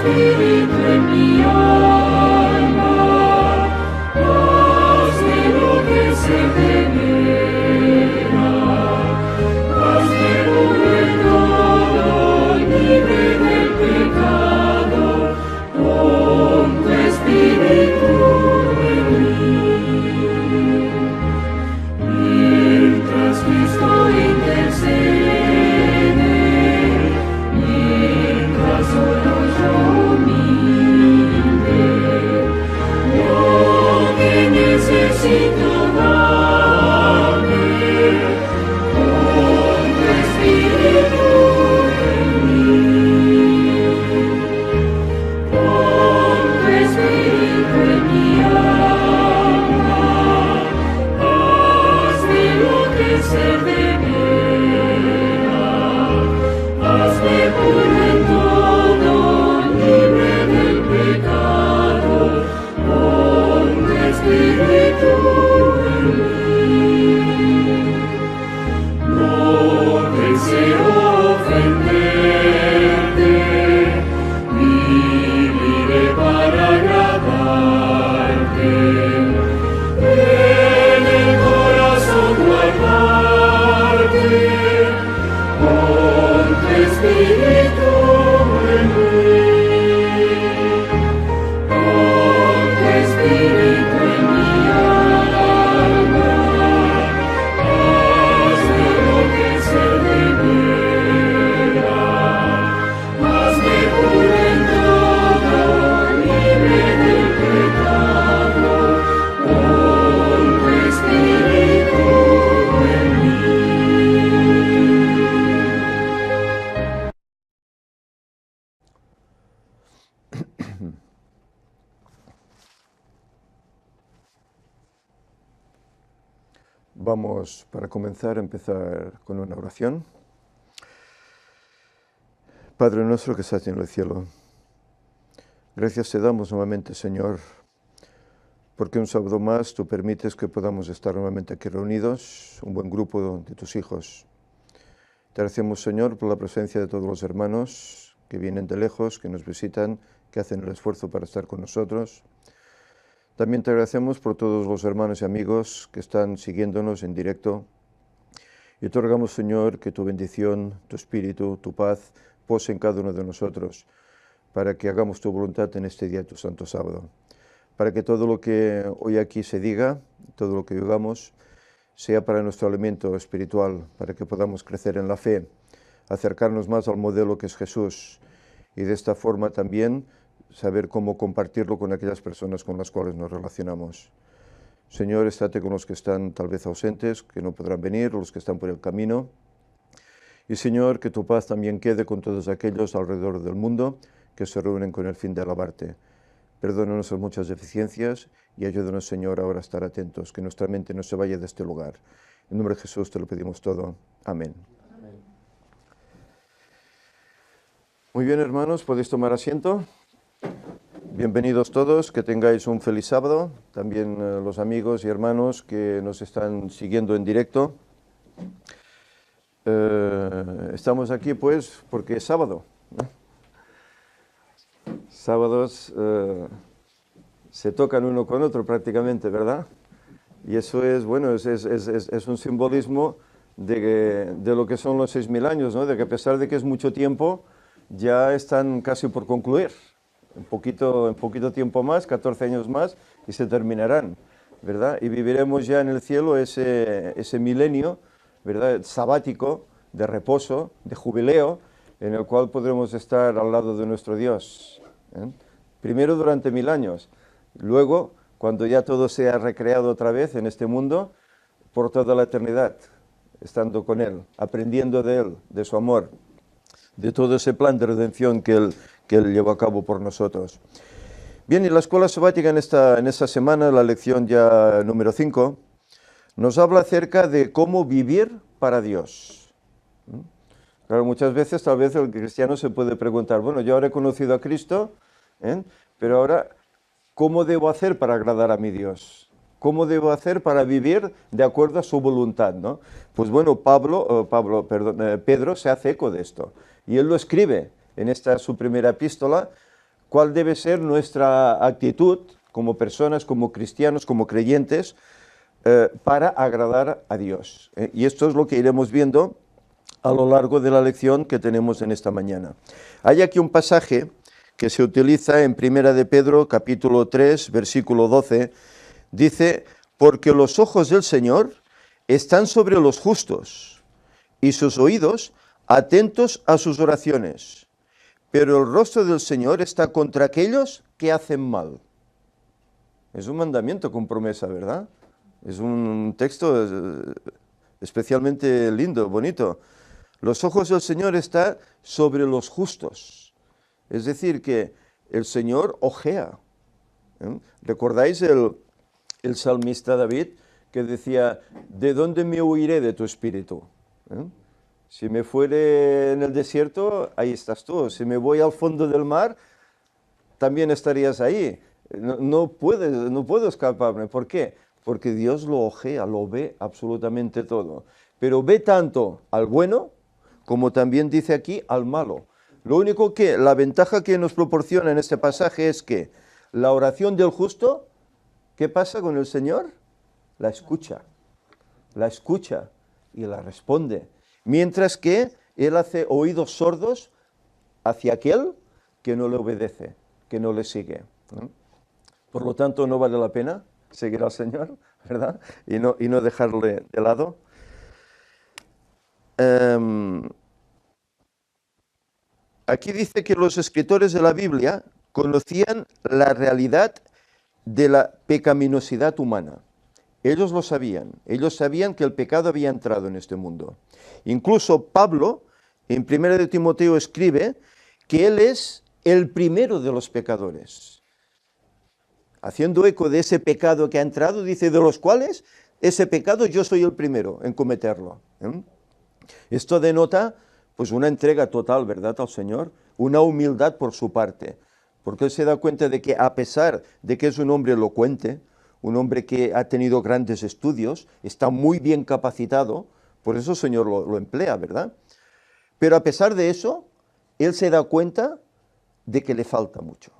espíritu en mi alma, haz de lo que se venera, hazme puro en todo, libre del pecado, pon tu espíritu en mí. Mientras Cristo intercede, mientras oro yo humilde, lo que necesito dame, pon tu espíritu en mí. Pon tu espíritu en mi alma, haz de lo que se venera, hazme puro en todo, libre del pecado, pon tu espíritu en mí. No deseo ofenderte, viviré para agradarte, en el corazón guardarte, pon tu espíritu en mí. Pon tu espíritu en mi alma, haz de lo que se venera, hazme puro en todo, libre del pecado, pon tu espíritu en mí. Vamos, para comenzar, a empezar con una oración. Padre nuestro que estás en el cielo, gracias te damos nuevamente, Señor, porque un sábado más tú permites que podamos estar nuevamente aquí reunidos, un buen grupo de tus hijos. Te agradecemos, Señor, por la presencia de todos los hermanos que vienen de lejos, que nos visitan, que hacen el esfuerzo para estar con nosotros. También te agradecemos por todos los hermanos y amigos que están siguiéndonos en directo. Y te rogamos, Señor, que tu bendición, tu espíritu, tu paz pose en cada uno de nosotros, para que hagamos tu voluntad en este día, tu santo sábado. Para que todo lo que hoy aquí se diga, todo lo que hagamos, sea para nuestro alimento espiritual, para que podamos crecer en la fe, acercarnos más al modelo que es Jesús, y de esta forma también saber cómo compartirlo con aquellas personas con las cuales nos relacionamos. Señor, estate con los que están tal vez ausentes, que no podrán venir, los que están por el camino. Y Señor, que tu paz también quede con todos aquellos alrededor del mundo que se reúnen con el fin de alabarte. Perdona nuestras muchas deficiencias y ayúdanos, Señor, ahora a estar atentos, que nuestra mente no se vaya de este lugar. En nombre de Jesús te lo pedimos todo. Amén. Amén. Muy bien, hermanos, podéis tomar asiento. Bienvenidos todos, que tengáis un feliz sábado, también los amigos y hermanos que nos están siguiendo en directo. Estamos aquí pues porque es sábado, ¿no? Sábados se tocan uno con otro prácticamente, ¿verdad? Y eso es, bueno, es un simbolismo de lo que son los 6000 años, ¿no? De que a pesar de que es mucho tiempo, ya están casi por concluir. En poquito tiempo más, 14 años más, y se terminarán, ¿verdad? Y viviremos ya en el cielo ese milenio, ¿verdad? Sabático, de reposo, de jubileo, en el cual podremos estar al lado de nuestro Dios, ¿eh? Primero durante 1000 años, luego, cuando ya todo sea recreado otra vez en este mundo, por toda la eternidad, estando con Él, aprendiendo de Él, de su amor, de todo ese plan de redención que Él llevó a cabo por nosotros. Bien, y la escuela sabática en esta semana, la lección ya número 5, nos habla acerca de cómo vivir para Dios. Claro, muchas veces tal vez el cristiano se puede preguntar, bueno, yo ahora he conocido a Cristo, pero ahora, ¿cómo debo hacer para agradar a mi Dios? ¿Cómo debo hacer para vivir de acuerdo a su voluntad, ¿no? Pues bueno, Pedro se hace eco de esto, y él lo escribe en esta su primera epístola, cuál debe ser nuestra actitud como personas, como cristianos, como creyentes, para agradar a Dios. Y esto es lo que iremos viendo a lo largo de la lección que tenemos en esta mañana. Hay aquí un pasaje que se utiliza en Primera de Pedro, capítulo 3, versículo 12, dice, porque los ojos del Señor están sobre los justos y sus oídos atentos a sus oraciones, pero el rostro del Señor está contra aquellos que hacen mal. Es un mandamiento con promesa, ¿verdad? Es un texto especialmente lindo, bonito. Los ojos del Señor están sobre los justos. Es decir, que el Señor ojea. ¿Recordáis el salmista David que decía, ¿de dónde me huiré de tu espíritu? Si me fuere en el desierto, ahí estás tú. Si me voy al fondo del mar, también estarías ahí. No puedo escaparme. ¿Por qué? Porque Dios lo ojea, lo ve absolutamente todo. Pero ve tanto al bueno, como también dice aquí, al malo. Lo único que, la ventaja que nos proporciona en este pasaje es que la oración del justo, ¿qué pasa con el Señor? La escucha y la responde. Mientras que Él hace oídos sordos hacia aquel que no le obedece, que no le sigue. Por lo tanto, no vale la pena seguir al Señor, ¿verdad? Y no dejarle de lado. Aquí dice que los escritores de la Biblia conocían la realidad de la pecaminosidad humana. Ellos lo sabían. Ellos sabían que el pecado había entrado en este mundo. Incluso Pablo, en 1 de Timoteo, escribe que él es el primero de los pecadores. Haciendo eco de ese pecado que ha entrado, dice, de los cuales ese pecado yo soy el primero en cometerlo. Esto denota pues una entrega total, ¿verdad?, al Señor, una humildad por su parte, porque él se da cuenta de que a pesar de que es un hombre elocuente, un hombre que ha tenido grandes estudios, está muy bien capacitado, por eso el Señor lo emplea, ¿verdad? Pero a pesar de eso, él se da cuenta de que le falta mucho,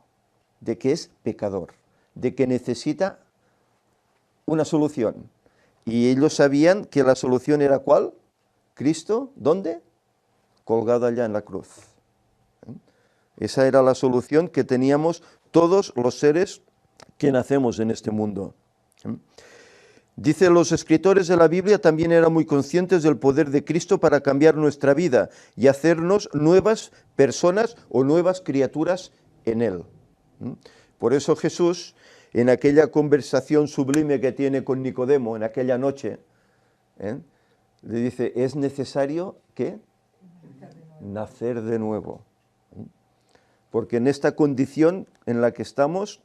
de que es pecador, de que necesita una solución. Y ellos sabían que la solución era ¿cuál? Cristo, ¿dónde? Colgado allá en la cruz. Esa era la solución que teníamos todos los seres que nacemos en este mundo. Dice, los escritores de la Biblia también eran muy conscientes del poder de Cristo para cambiar nuestra vida y hacernos nuevas personas o nuevas criaturas en Él. Por eso Jesús, en aquella conversación sublime que tiene con Nicodemo en aquella noche, le dice, es necesario que nacer de nuevo. Porque en esta condición en la que estamos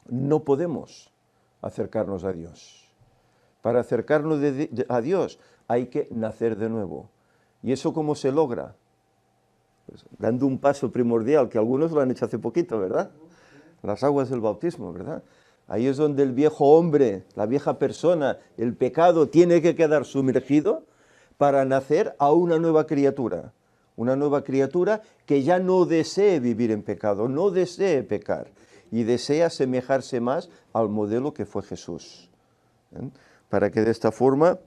no podemos acercarnos a Dios. Para acercarnos a Dios hay que nacer de nuevo. ¿Y eso cómo se logra? Pues dando un paso primordial, que algunos lo han hecho hace poquito, ¿verdad? Las aguas del bautismo, ¿verdad? Ahí es donde el viejo hombre, la vieja persona, el pecado tiene que quedar sumergido para nacer a una nueva criatura que ya no desee vivir en pecado, no desee pecar y desea asemejarse más al modelo que fue Jesús. Para que de esta forma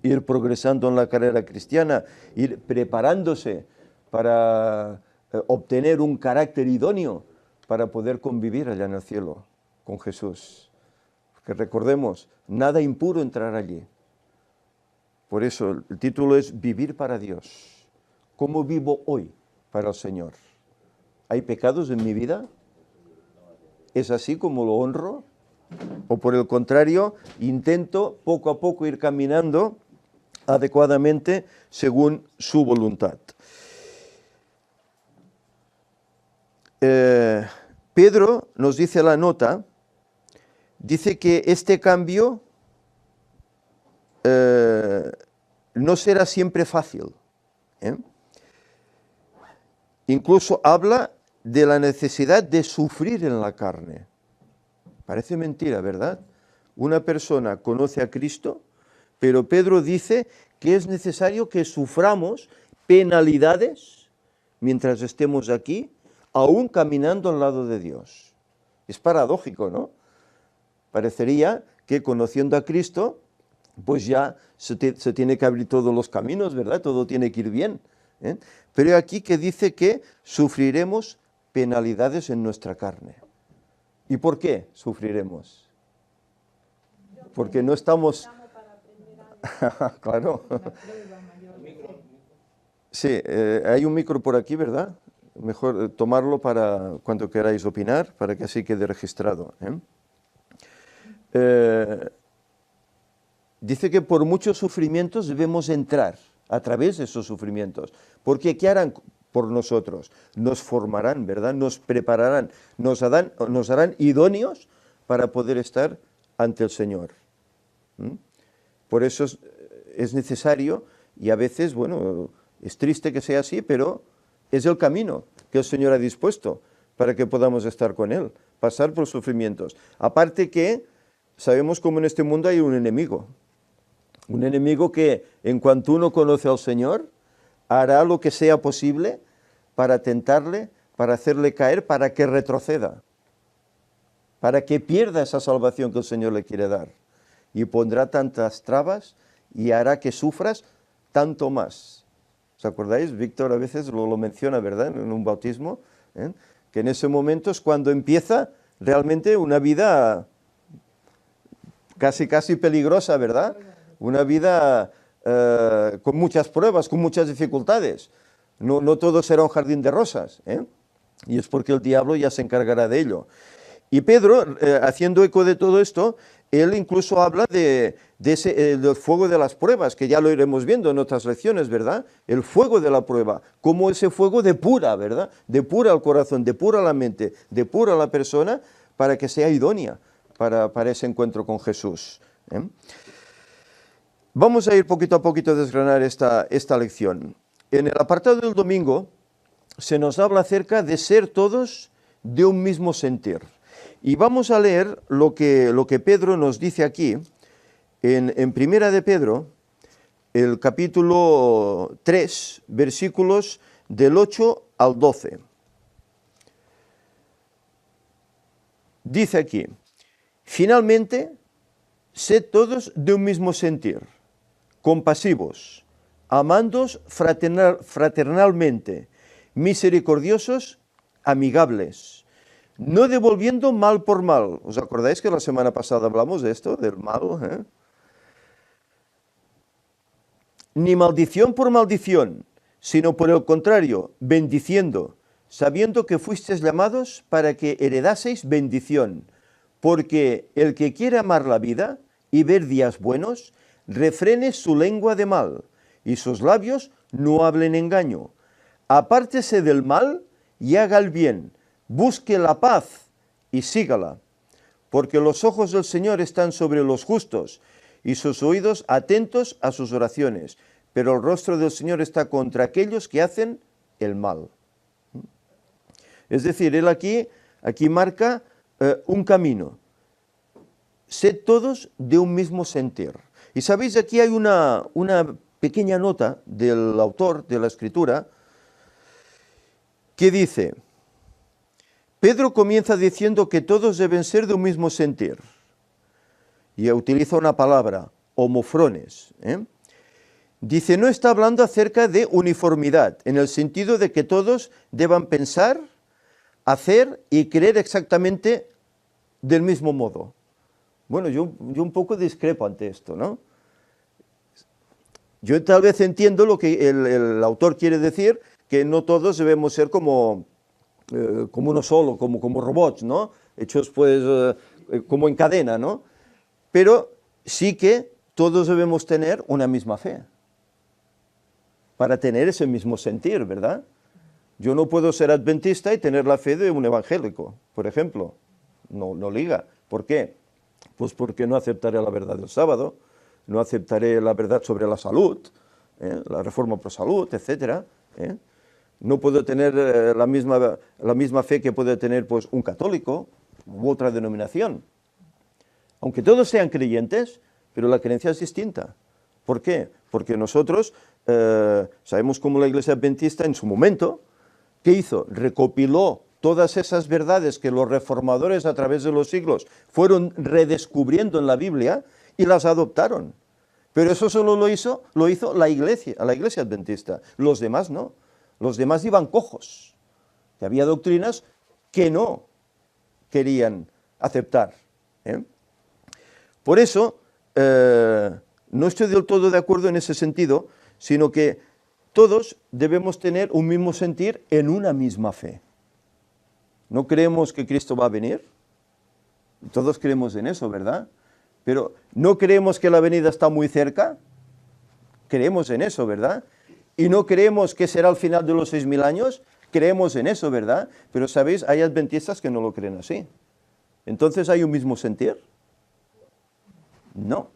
ir progresando en la carrera cristiana, ir preparándose para obtener un carácter idóneo para poder convivir allá en el cielo con Jesús. Porque recordemos, nada impuro entrará allí. Por eso el título es Vivir para Dios. ¿Cómo vivo hoy para el Señor? ¿Hay pecados en mi vida? ¿Es así como lo honro? ¿O por el contrario, intento poco a poco ir caminando adecuadamente según su voluntad? Pedro nos dice la nota, dice que este cambio no será siempre fácil. Incluso habla de la necesidad de sufrir en la carne. Parece mentira, ¿verdad? Una persona conoce a Cristo, pero Pedro dice que es necesario que suframos penalidades mientras estemos aquí, aún caminando al lado de Dios. Es paradójico, ¿no? Parecería que conociendo a Cristo, pues ya se tiene que abrir todos los caminos, ¿verdad? Todo tiene que ir bien, ¿eh? Pero aquí que dice que sufriremos penalidades en nuestra carne. ¿Y por qué sufriremos? Porque no estamos... Claro. Sí, hay un micro por aquí, ¿verdad? Mejor tomarlo para cuando queráis opinar, para que así quede registrado, ¿eh? Dice que por muchos sufrimientos debemos entrar a través de esos sufrimientos. Porque ¿qué harán por nosotros? Nos formarán, ¿verdad? Nos prepararán, nos harán idóneos para poder estar ante el Señor. Por eso es necesario, y a veces, bueno, es triste que sea así, pero es el camino que el Señor ha dispuesto para que podamos estar con Él, pasar por sufrimientos. Aparte que sabemos cómo en este mundo hay un enemigo que en cuanto uno conoce al Señor, hará lo que sea posible para tentarle, para hacerle caer, para que retroceda, para que pierda esa salvación que el Señor le quiere dar. Y pondrá tantas trabas y hará que sufras tanto más. ¿Os acordáis? Víctor a veces lo menciona, ¿verdad? En un bautismo, ¿eh? Que en ese momento es cuando empieza realmente una vida casi peligrosa, ¿verdad? Una vida con muchas pruebas, con muchas dificultades. No todo será un jardín de rosas, ¿eh? Y es porque el diablo ya se encargará de ello. Y Pedro, haciendo eco de todo esto, él incluso habla del fuego de las pruebas, que ya lo iremos viendo en otras lecciones, ¿verdad? El fuego de la prueba, cómo ese fuego depura, ¿verdad? Depura el corazón, depura la mente, depura la persona para que sea idónea para ese encuentro con Jesús, ¿eh? Vamos a ir poquito a poquito a desgranar esta lección. En el apartado del domingo se nos habla acerca de ser todos de un mismo sentir. Y vamos a leer lo que Pedro nos dice aquí, en Primera de Pedro, el capítulo 3, versículos del 8 al 12. Dice aquí: finalmente, sed todos de un mismo sentir, compasivos, amándoos fraternalmente, misericordiosos, amigables, no devolviendo mal por mal. ¿Os acordáis que la semana pasada hablamos de esto, del mal, ¿eh? Ni maldición por maldición, sino por el contrario, bendiciendo, sabiendo que fuisteis llamados para que heredaseis bendición. Porque el que quiere amar la vida y ver días buenos, refrene su lengua de mal, y sus labios no hablen engaño. Apártese del mal y haga el bien, busque la paz y sígala. Porque los ojos del Señor están sobre los justos, y sus oídos atentos a sus oraciones, pero el rostro del Señor está contra aquellos que hacen el mal. Es decir, él aquí marca un camino. Sed todos de un mismo sentir. Y sabéis, aquí hay una pequeña nota del autor de la Escritura que dice: Pedro comienza diciendo que todos deben ser de un mismo sentir. Y utiliza una palabra, homofrones, ¿eh? Dice, no está hablando acerca de uniformidad, en el sentido de que todos deban pensar, hacer y creer exactamente del mismo modo. Bueno, yo un poco discrepo ante esto, ¿no? Yo tal vez entiendo lo que el autor quiere decir, que no todos debemos ser como uno solo, como robots, ¿no? Hechos pues como en cadena, ¿no? Pero sí que todos debemos tener una misma fe, para tener ese mismo sentir, ¿verdad? Yo no puedo ser adventista y tener la fe de un evangélico, por ejemplo. No liga. ¿Por qué? Pues porque no aceptaré la verdad del sábado, no aceptaré la verdad sobre la salud, la reforma pro salud, etc. No puedo tener la misma fe que puede tener pues, un católico u otra denominación. Aunque todos sean creyentes, pero la creencia es distinta. ¿Por qué? Porque nosotros sabemos cómo la Iglesia Adventista en su momento ¿Qué hizo? Recopiló todas esas verdades que los reformadores a través de los siglos fueron redescubriendo en la Biblia y las adoptaron. Pero eso solo lo hizo la iglesia adventista. Los demás no. Los demás iban cojos. Y había doctrinas que no querían aceptar. Por eso, no estoy del todo de acuerdo en ese sentido, sino que todos debemos tener un mismo sentir en una misma fe. ¿No creemos que Cristo va a venir? Todos creemos en eso, ¿verdad? Pero ¿no creemos que la venida está muy cerca? Creemos en eso, ¿verdad? Y no creemos que será el final de los 6000 años, creemos en eso, ¿verdad? Pero, ¿sabéis? Hay adventistas que no lo creen así. Entonces, ¿hay un mismo sentir? No.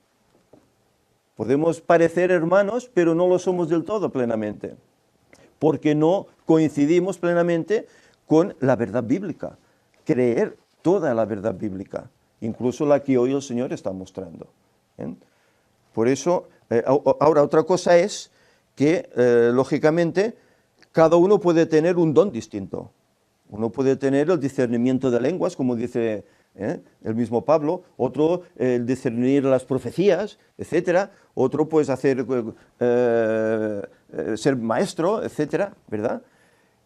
Podemos parecer hermanos, pero no lo somos del todo plenamente, porque no coincidimos plenamente con la verdad bíblica, creer toda la verdad bíblica, incluso la que hoy el Señor está mostrando. Por eso, ahora otra cosa es que, lógicamente, cada uno puede tener un don distinto. Uno puede tener el discernimiento de lenguas, como dice el mismo Pablo, otro el discernir las profecías, etcétera, otro pues hacer ser maestro, etcétera, ¿verdad?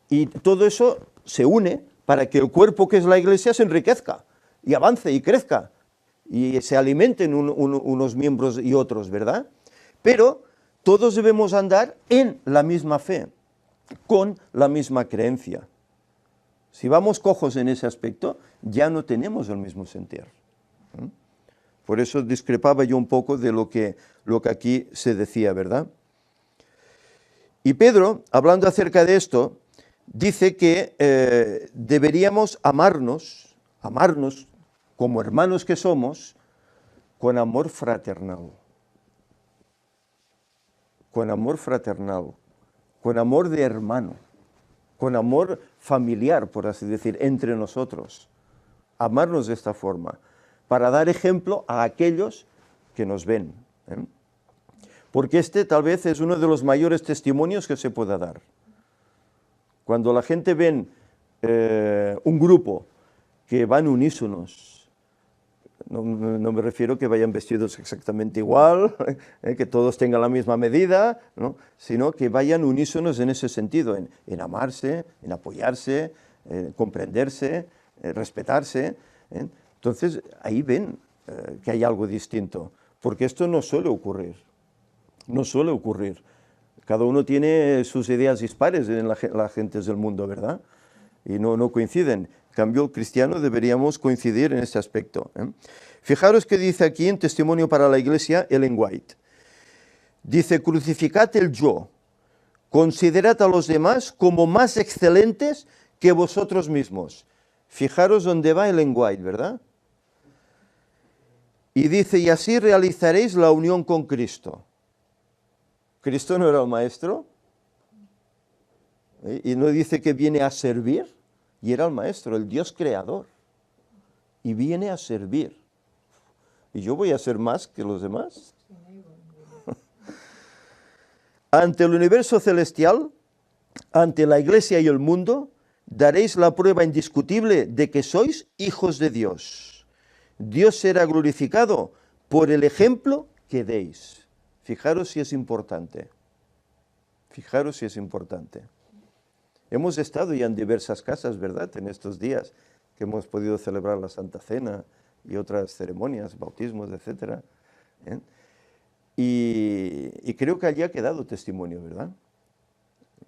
Y todo eso se une para que el cuerpo que es la Iglesia se enriquezca y avance y crezca y se alimenten unos miembros y otros, ¿verdad? Pero todos debemos andar en la misma fe, con la misma creencia. Si vamos cojos en ese aspecto, ya no tenemos el mismo sentir. Por eso discrepaba yo un poco de lo que aquí se decía, ¿verdad? Y Pedro, hablando acerca de esto, dice que deberíamos amarnos como hermanos que somos, con amor fraternal. Con amor fraternal, con amor de hermano, con amor familiar, por así decir, entre nosotros. Amarnos de esta forma, para dar ejemplo a aquellos que nos ven. Porque este tal vez es uno de los mayores testimonios que se pueda dar. Cuando la gente ve un grupo que van unísonos, no me refiero que vayan vestidos exactamente igual, que todos tengan la misma medida, ¿no? Sino que vayan unísonos en ese sentido, en amarse, en apoyarse, comprenderse, respetarse. Entonces ahí ven que hay algo distinto, porque esto no suele ocurrir, no suele ocurrir. Cada uno tiene sus ideas dispares en las gentes del mundo, ¿verdad? Y no coinciden. En cambio, el cristiano deberíamos coincidir en este aspecto. Fijaros que dice aquí en Testimonio para la Iglesia, Ellen White. Dice, crucificad el yo, considerad a los demás como más excelentes que vosotros mismos. Fijaros dónde va Ellen White, ¿verdad? Y dice, y así realizaréis la unión con Cristo. ¿Cristo no era el maestro? Y no dice que viene a servir. Y era el maestro, el Dios creador. Y viene a servir. ¿Y yo voy a ser más que los demás? Ante el universo celestial, ante la Iglesia y el mundo, daréis la prueba indiscutible de que sois hijos de Dios. Dios será glorificado por el ejemplo que deis. Fijaros si es importante. Fijaros si es importante. Hemos estado ya en diversas casas, ¿verdad?, en estos días que hemos podido celebrar la Santa Cena y otras ceremonias, bautismos, etc. Y creo que allí ha quedado testimonio, ¿verdad?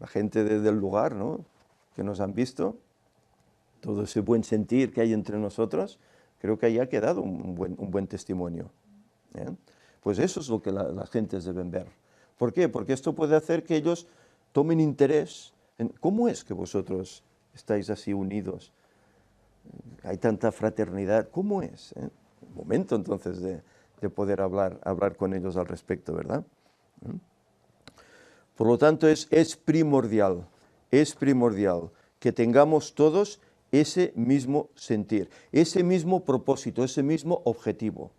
La gente del lugar, ¿no?, que nos han visto, todo ese buen sentir que hay entre nosotros, creo que allí ha quedado un buen testimonio. Pues eso es lo que las gentes deben ver. ¿Por qué? Porque esto puede hacer que ellos tomen interés en cómo es que vosotros estáis así unidos. Hay tanta fraternidad, ¿cómo es? Un momento entonces de poder hablar con ellos al respecto, ¿verdad? Por lo tanto es primordial que tengamos todos ese mismo sentir, ese mismo propósito, ese mismo objetivo.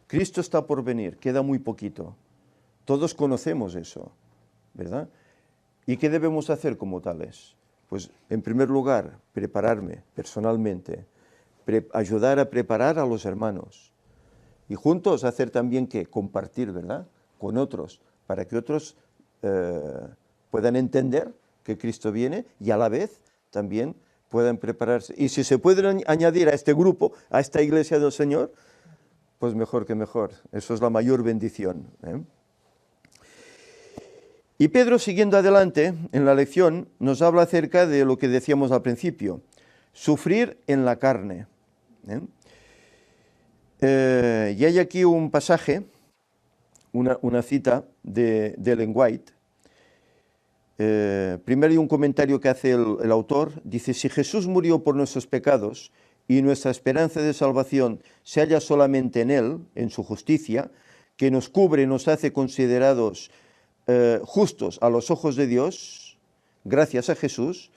Cristo está por venir, queda muy poquito. Todos conocemos eso, ¿verdad? ¿Y qué debemos hacer como tales? Pues en primer lugar, prepararme personalmente, ayudar a preparar a los hermanos y juntos hacer también que compartir, ¿verdad?, con otros, para que otros puedan entender que Cristo viene y a la vez también puedan prepararse. Y si se pueden añadir a este grupo, a esta iglesia del Señor, pues mejor que mejor. Eso es la mayor bendición, ¿eh? Y Pedro, siguiendo adelante en la lección, nos habla acerca de lo que decíamos al principio, sufrir en la carne, ¿eh? Y hay aquí un pasaje, una cita de Ellen White. Primero hay un comentario que hace el autor, dice: si Jesús murió por nuestros pecados y nuestra esperanza de salvación se halla solamente en Él, en su justicia, que nos cubre y nos hace considerados justos a los ojos de Dios, gracias a Jesús,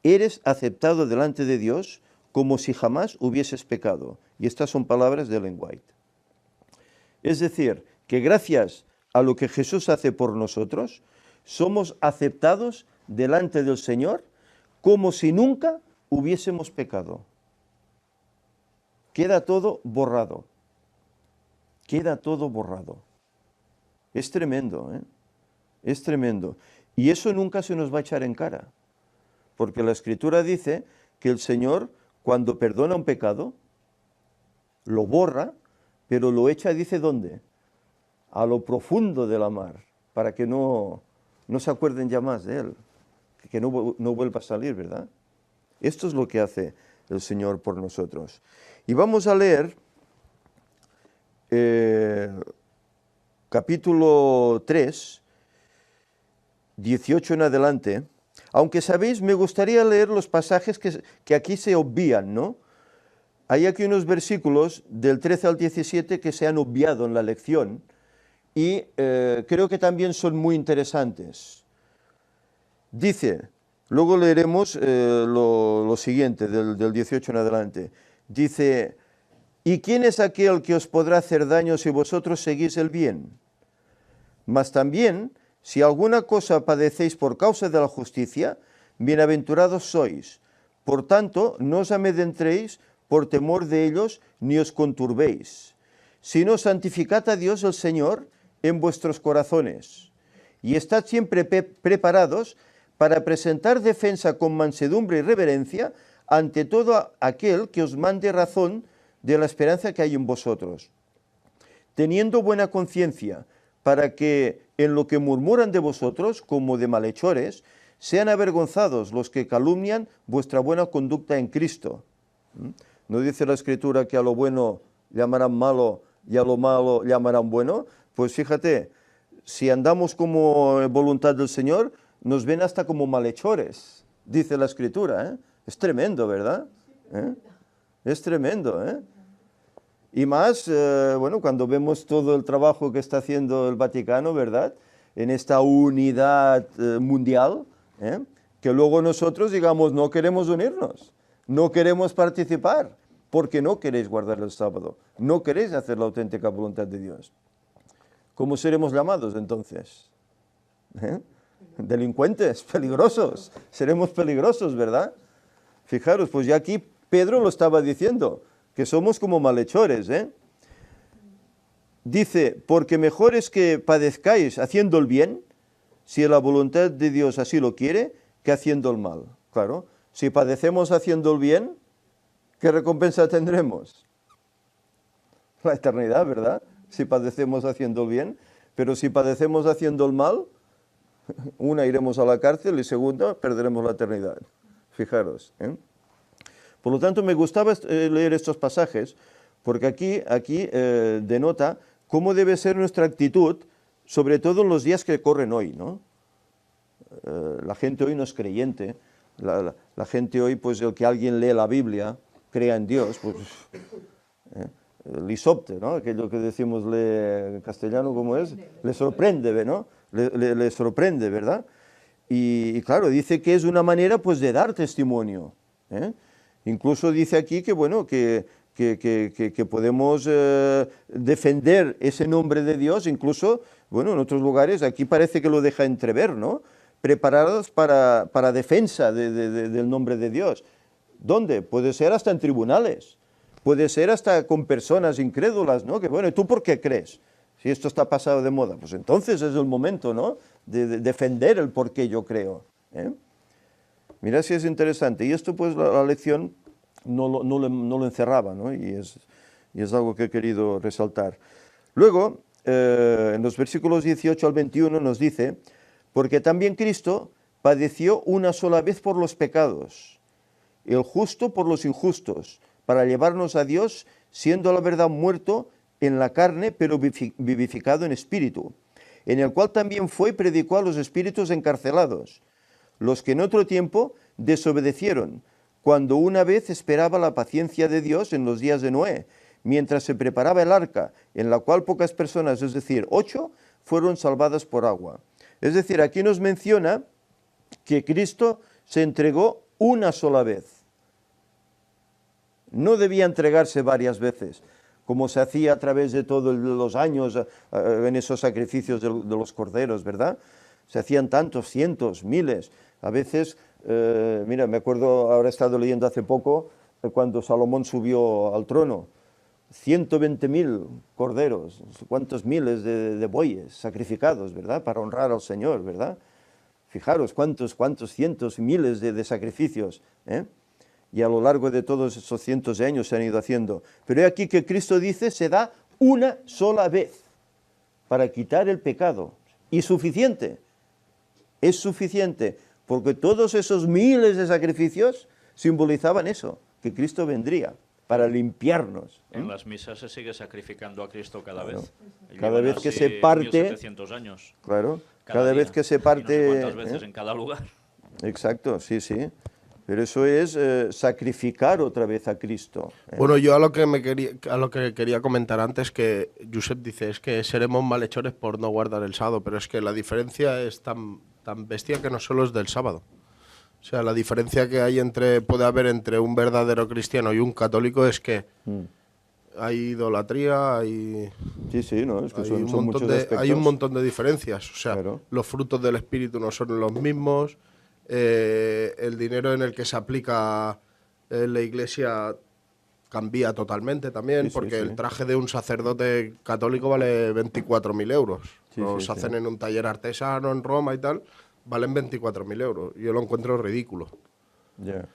eres aceptado delante de Dios como si jamás hubieses pecado. Y estas son palabras de Ellen White. Es decir, que gracias a lo que Jesús hace por nosotros, somos aceptados delante del Señor como si nunca hubiésemos pecado. Queda todo borrado. Queda todo borrado. Es tremendo, ¿eh? Es tremendo. Y eso nunca se nos va a echar en cara. Porque la Escritura dice que el Señor, cuando perdona un pecado, lo borra, pero lo echa, dice, ¿dónde? A lo profundo de la mar, para que no se acuerden ya más de Él, que no vuelva a salir, ¿verdad? Esto es lo que hace el Señor por nosotros. Y vamos a leer capítulo 3, 18 en adelante, aunque sabéis, me gustaría leer los pasajes que aquí se obvían, ¿no? Hay aquí unos versículos del 13 al 17 que se han obviado en la lección y creo que también son muy interesantes. Dice, luego leeremos lo siguiente, del 18 en adelante. Dice: ¿y quién es aquel que os podrá hacer daño si vosotros seguís el bien? Mas también, si alguna cosa padecéis por causa de la justicia, bienaventurados sois. Por tanto, no os amedrentéis por temor de ellos, ni os conturbéis, sino santificad a Dios el Señor en vuestros corazones, y estad siempre preparados para presentar defensa con mansedumbre y reverencia ante todo aquel que os mande razón de la esperanza que hay en vosotros, teniendo buena conciencia, para que en lo que murmuran de vosotros, como de malhechores, sean avergonzados los que calumnian vuestra buena conducta en Cristo. ¿No dice la Escritura que a lo bueno llamarán malo y a lo malo llamarán bueno? Pues fíjate, si andamos como voluntad del Señor, nos ven hasta como malhechores, dice la Escritura, ¿eh? Es tremendo, ¿verdad? ¿Eh? Es tremendo, ¿eh? Y más, bueno, cuando vemos todo el trabajo que está haciendo el Vaticano, ¿verdad?, en esta unidad mundial, ¿eh?, que luego nosotros digamos, no queremos unirnos, no queremos participar, porque no queréis guardar el sábado, no queréis hacer la auténtica voluntad de Dios. ¿Cómo seremos llamados entonces? ¿Eh? Delincuentes, peligrosos, seremos peligrosos, ¿verdad? Fijaros, pues ya aquí Pedro lo estaba diciendo, que somos como malhechores, ¿eh? Dice, porque mejor es que padezcáis haciendo el bien, si la voluntad de Dios así lo quiere, que haciendo el mal. Claro, si padecemos haciendo el bien, ¿qué recompensa tendremos? La eternidad, ¿verdad? Si padecemos haciendo el bien, pero si padecemos haciendo el mal, una, iremos a la cárcel y segunda, perderemos la eternidad. Fijaros, ¿eh? Por lo tanto, me gustaba leer estos pasajes, porque aquí denota cómo debe ser nuestra actitud, sobre todo en los días que corren hoy, ¿no? La gente hoy no es creyente, la gente hoy, pues el que alguien lee la Biblia, crea en Dios, pues lisopte, ¿no? Aquello que decimos en castellano, ¿cómo es? Le sorprende, ¿no? Le sorprende, ¿verdad? Y claro, dice que es una manera, pues, de dar testimonio, ¿eh? Incluso dice aquí que, bueno, que podemos defender ese nombre de Dios, incluso, bueno, en otros lugares, aquí parece que lo deja entrever, ¿no? preparados para defensa del nombre de Dios. ¿Dónde? Puede ser hasta en tribunales, puede ser hasta con personas incrédulas, ¿no? Que bueno, ¿tú por qué crees? Si esto está pasado de moda, pues entonces es el momento, ¿no? De defender el por qué yo creo, ¿eh? Mira si es interesante. Y esto pues la lección no lo encerraba, ¿no? Y es algo que he querido resaltar. Luego, en los versículos 18 al 21 nos dice, porque también Cristo padeció una sola vez por los pecados, el justo por los injustos, para llevarnos a Dios, siendo a la verdad muerto en la carne, pero vivificado en espíritu, en el cual también fue y predicó a los espíritus encarcelados, los que en otro tiempo desobedecieron, cuando una vez esperaba la paciencia de Dios en los días de Noé, mientras se preparaba el arca, en la cual pocas personas, es decir, 8, fueron salvadas por agua. Es decir, aquí nos menciona que Cristo se entregó una sola vez. No debía entregarse varias veces, como se hacía a través de todos los años en esos sacrificios de los corderos, ¿verdad? Se hacían tantos, cientos, miles. A veces, mira, me acuerdo, ahora he estado leyendo hace poco, cuando Salomón subió al trono, 120.000 corderos, cuántos miles de bueyes sacrificados, ¿verdad? Para honrar al Señor, ¿verdad? Fijaros cuántos cientos, miles de sacrificios, ¿eh? Y a lo largo de todos esos cientos de años se han ido haciendo. Pero he aquí que Cristo dice, se da una sola vez para quitar el pecado. Y suficiente, es suficiente, porque todos esos miles de sacrificios simbolizaban eso, que Cristo vendría para limpiarnos, ¿eh? En las misas se sigue sacrificando a Cristo cada vez. Cada vez que así se parte, 1700 años. Claro, cada vez que se parte, y no sé cuántas veces en cada lugar. Exacto, sí, sí. Pero eso es sacrificar otra vez a Cristo, ¿eh? Bueno, yo a lo que quería comentar antes, que Josep dice, es que seremos malhechores por no guardar el sábado, pero es que la diferencia es tan bestia que no solo es del sábado. O sea, la diferencia que puede haber entre un verdadero cristiano y un católico es que hay idolatría, hay... Sí, sí, no, es que son muchos hay aspectos. un montón de diferencias. O sea, Claro. los frutos del espíritu no son los mismos, el dinero en el que se aplica la iglesia cambia totalmente también, Sí, sí, porque sí. el traje de un sacerdote católico vale 24.000 euros. Sí, Los sí, hacen sí. en un taller artesano en Roma y tal, valen 24.000 euros. Yo lo encuentro ridículo. Ya.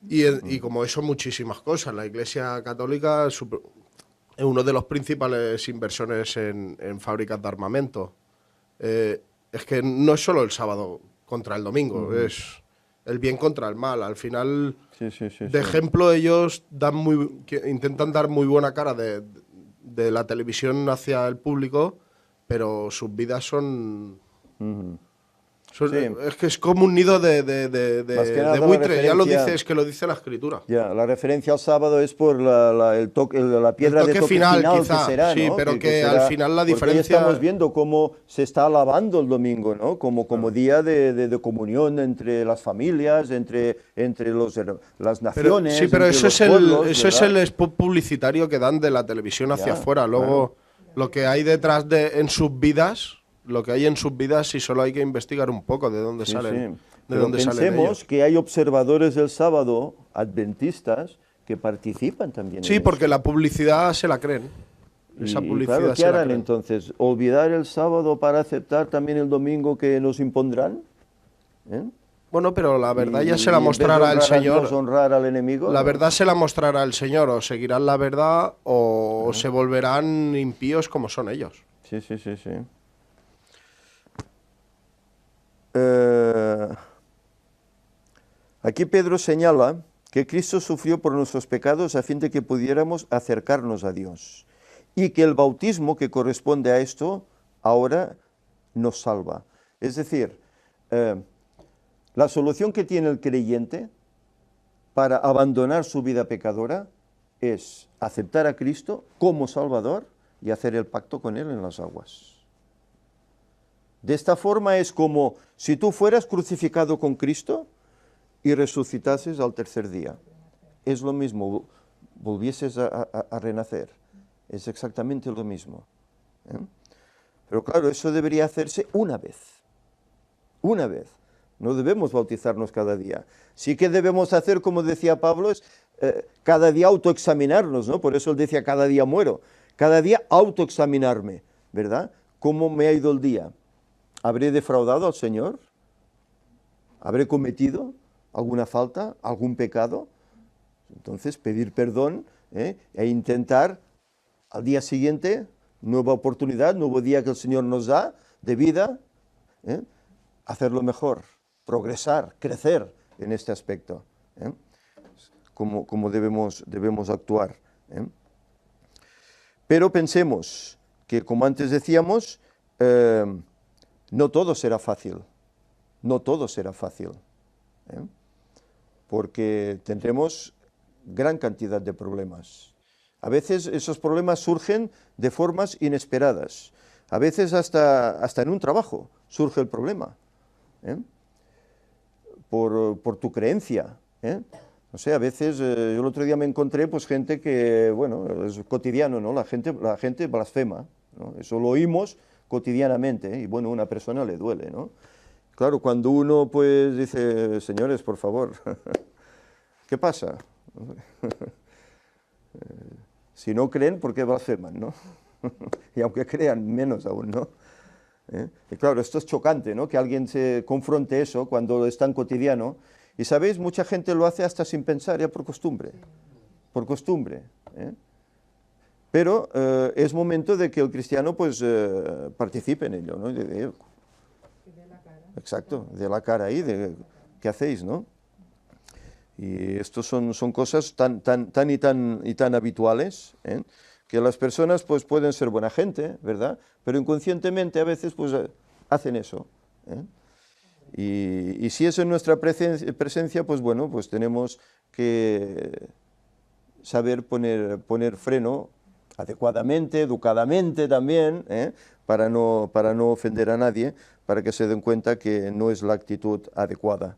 Y como eso, muchísimas cosas. La Iglesia Católica es uno de los principales inversores en fábricas de armamento. Es que no es solo el sábado contra el domingo, es el bien contra el mal. Al final, Sí, sí, sí, de sí. ejemplo, ellos intentan dar muy buena cara de la televisión hacia el público, pero sus vidas son... Sí. Es que es como un nido Más que nada de la buitre, ya lo referencia- dice, es que lo dice la escritura. Ya, la referencia al sábado es por la piedra El de toque toque final, final quizá, que será, sí, ¿no? pero que será- al final la porque hoy diferencia- estamos viendo cómo se está alabando el domingo, ¿no? Como día de comunión entre las familias, entre las naciones. Sí, pero entre eso los es pueblos, eso es ¿verdad? el spot publicitario que dan de la televisión hacia Ya, afuera. Luego, lo que hay detrás en sus vidas, sí solo hay que investigar un poco de dónde Sí, salen. sí. De Pero dónde salen pensemos ellos. que hay observadores del sábado, adventistas, que participan también. Sí, en porque eso. la publicidad se la creen. Esa Y publicidad claro, ¿qué se la harán creen. entonces? ¿Olvidar el sábado para aceptar también el domingo que nos impondrán? ¿Eh? Bueno, pero la verdad ya se Y la en vez de mostrará el honrar a Señor. Dios, honrar al enemigo. La ¿no? verdad se la mostrará el Señor. O seguirán la verdad o se volverán impíos como son ellos. Sí, sí, sí, sí. Aquí Pedro señala que Cristo sufrió por nuestros pecados a fin de que pudiéramos acercarnos a Dios y que el bautismo que corresponde a esto ahora nos salva. Es decir, la solución que tiene el creyente para abandonar su vida pecadora es aceptar a Cristo como Salvador y hacer el pacto con Él en las aguas. De esta forma es como si tú fueras crucificado con Cristo y resucitases al tercer día. Es lo mismo, volvieses a renacer. Es exactamente lo mismo. ¿Eh? Pero claro, eso debería hacerse una vez. Una vez. No debemos bautizarnos cada día. Sí que debemos hacer, como decía Pablo, es cada día autoexaminarnos, ¿no? Por eso él decía, cada día muero. Cada día autoexaminarme, ¿verdad? ¿Cómo me ha ido el día? ¿Habré defraudado al Señor? ¿Habré cometido alguna falta, algún pecado? Entonces, pedir perdón e intentar al día siguiente, nueva oportunidad, nuevo día que el Señor nos da de vida, hacerlo mejor, progresar, crecer en este aspecto, como debemos actuar. Pero pensemos que, como antes decíamos, no todo será fácil, no todo será fácil, porque tendremos gran cantidad de problemas. A veces esos problemas surgen de formas inesperadas. A veces hasta en un trabajo surge el problema, por tu creencia. No sé, a veces, yo el otro día me encontré pues gente que, bueno, es cotidiano, ¿no? La gente blasfema, ¿no? Eso lo oímos cotidianamente, y bueno, a una persona le duele, ¿no? Claro, cuando uno pues dice, señores, por favor, ¿qué pasa? Si no creen, ¿por qué blasfeman, no? Y aunque crean, menos aún, ¿no? Y claro, esto es chocante, ¿no? Que alguien se confronte eso cuando es tan cotidiano. Y sabéis, mucha gente lo hace hasta sin pensar, ya por costumbre. Por costumbre. Pero es momento de que el cristiano pues participe en ello, ¿no? Exacto, de la cara ahí, de qué hacéis, ¿no? Y estos son cosas tan habituales, que las personas pues pueden ser buena gente, ¿verdad? Pero inconscientemente a veces pues hacen eso. Y si es en nuestra presencia, pues bueno, pues tenemos que saber poner freno adecuadamente, educadamente también, para no ofender a nadie, para que se den cuenta que no es la actitud adecuada.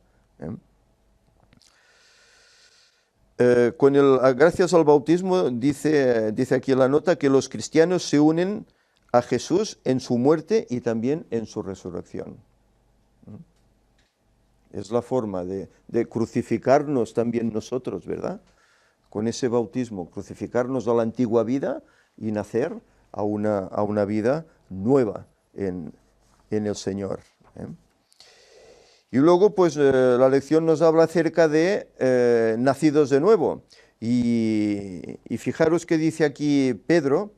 Gracias al bautismo, dice aquí en la nota, que los cristianos se unen a Jesús en su muerte y también en su resurrección. Es la forma de crucificarnos también nosotros, ¿verdad? Con ese bautismo, crucificarnos a la antigua vida y nacer a una vida nueva en el Señor. Y luego, pues, la lección nos habla acerca de nacidos de nuevo. Y fijaros que dice aquí Pedro,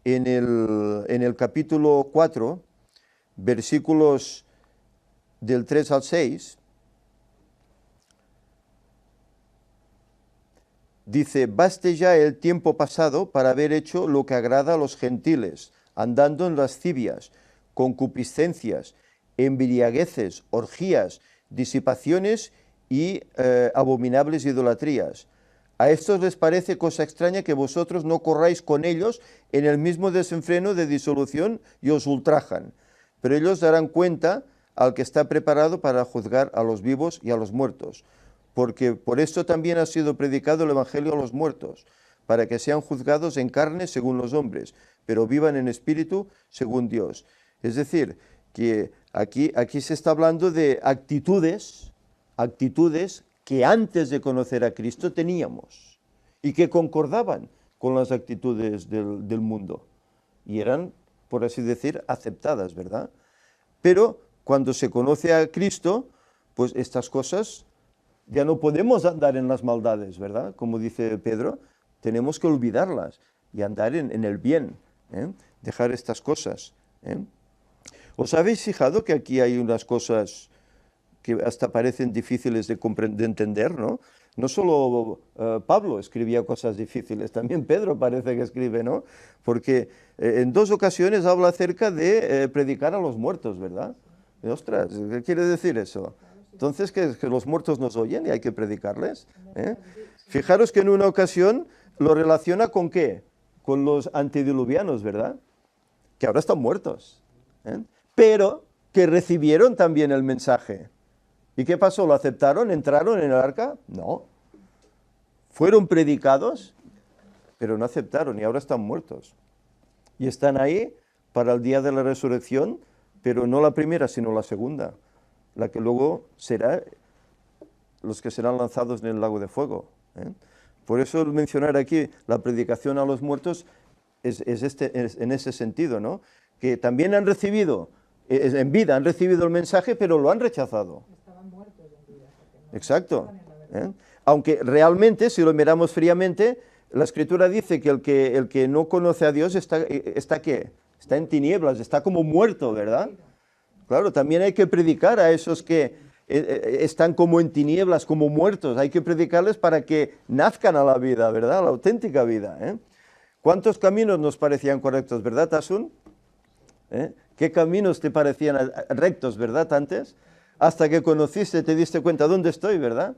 en el capítulo 4, versículos del 3 al 6, dice, baste ya el tiempo pasado para haber hecho lo que agrada a los gentiles, andando en lascivias, concupiscencias, embriagueces, orgías, disipaciones y abominables idolatrías. A estos les parece cosa extraña que vosotros no corráis con ellos en el mismo desenfreno de disolución y os ultrajan. Pero ellos darán cuenta al que está preparado para juzgar a los vivos y a los muertos. Porque por esto también ha sido predicado el Evangelio a los muertos, para que sean juzgados en carne según los hombres, pero vivan en espíritu según Dios. Es decir, que aquí se está hablando de actitudes que antes de conocer a Cristo teníamos y que concordaban con las actitudes del mundo y eran, por así decir, aceptadas, ¿verdad? Pero cuando se conoce a Cristo, pues estas cosas ya no podemos andar en las maldades, ¿verdad? Como dice Pedro, tenemos que olvidarlas y andar en el bien, dejar estas cosas. ¿Os habéis fijado que aquí hay unas cosas que hasta parecen difíciles de entender, ¿no? No solo Pablo escribía cosas difíciles, también Pedro parece que escribe, ¿no? Porque en dos ocasiones habla acerca de predicar a los muertos, ¿verdad? Y, ostras, ¿qué quiere decir eso? Entonces, ¿que los muertos nos oyen y hay que predicarles? Fijaros que en una ocasión lo relaciona ¿con qué? Con los antediluvianos, ¿verdad? Que ahora están muertos, pero que recibieron también el mensaje. ¿Y qué pasó? ¿Lo aceptaron? ¿Entraron en el arca? No. Fueron predicados, pero no aceptaron y ahora están muertos. Y están ahí para el día de la resurrección, pero no la primera, sino la segunda. la que luego será los que serán lanzados en el lago de fuego. Por eso mencionar aquí la predicación a los muertos es en ese sentido, ¿no? Que también han recibido, en vida han recibido el mensaje, pero lo han rechazado. Estaban muertos en vida. No Exacto. estaban en la verdad. Aunque realmente, si lo miramos fríamente, la Escritura dice que el que no conoce a Dios está ¿qué? Está en tinieblas, está como muerto, ¿verdad? Claro, también hay que predicar a esos que están como en tinieblas, como muertos. Hay que predicarles para que nazcan a la vida, ¿verdad? A la auténtica vida. ¿Cuántos caminos nos parecían correctos, verdad, Tasun? ¿Qué caminos te parecían rectos, verdad, antes? Hasta que conociste, te diste cuenta, ¿dónde estoy, verdad?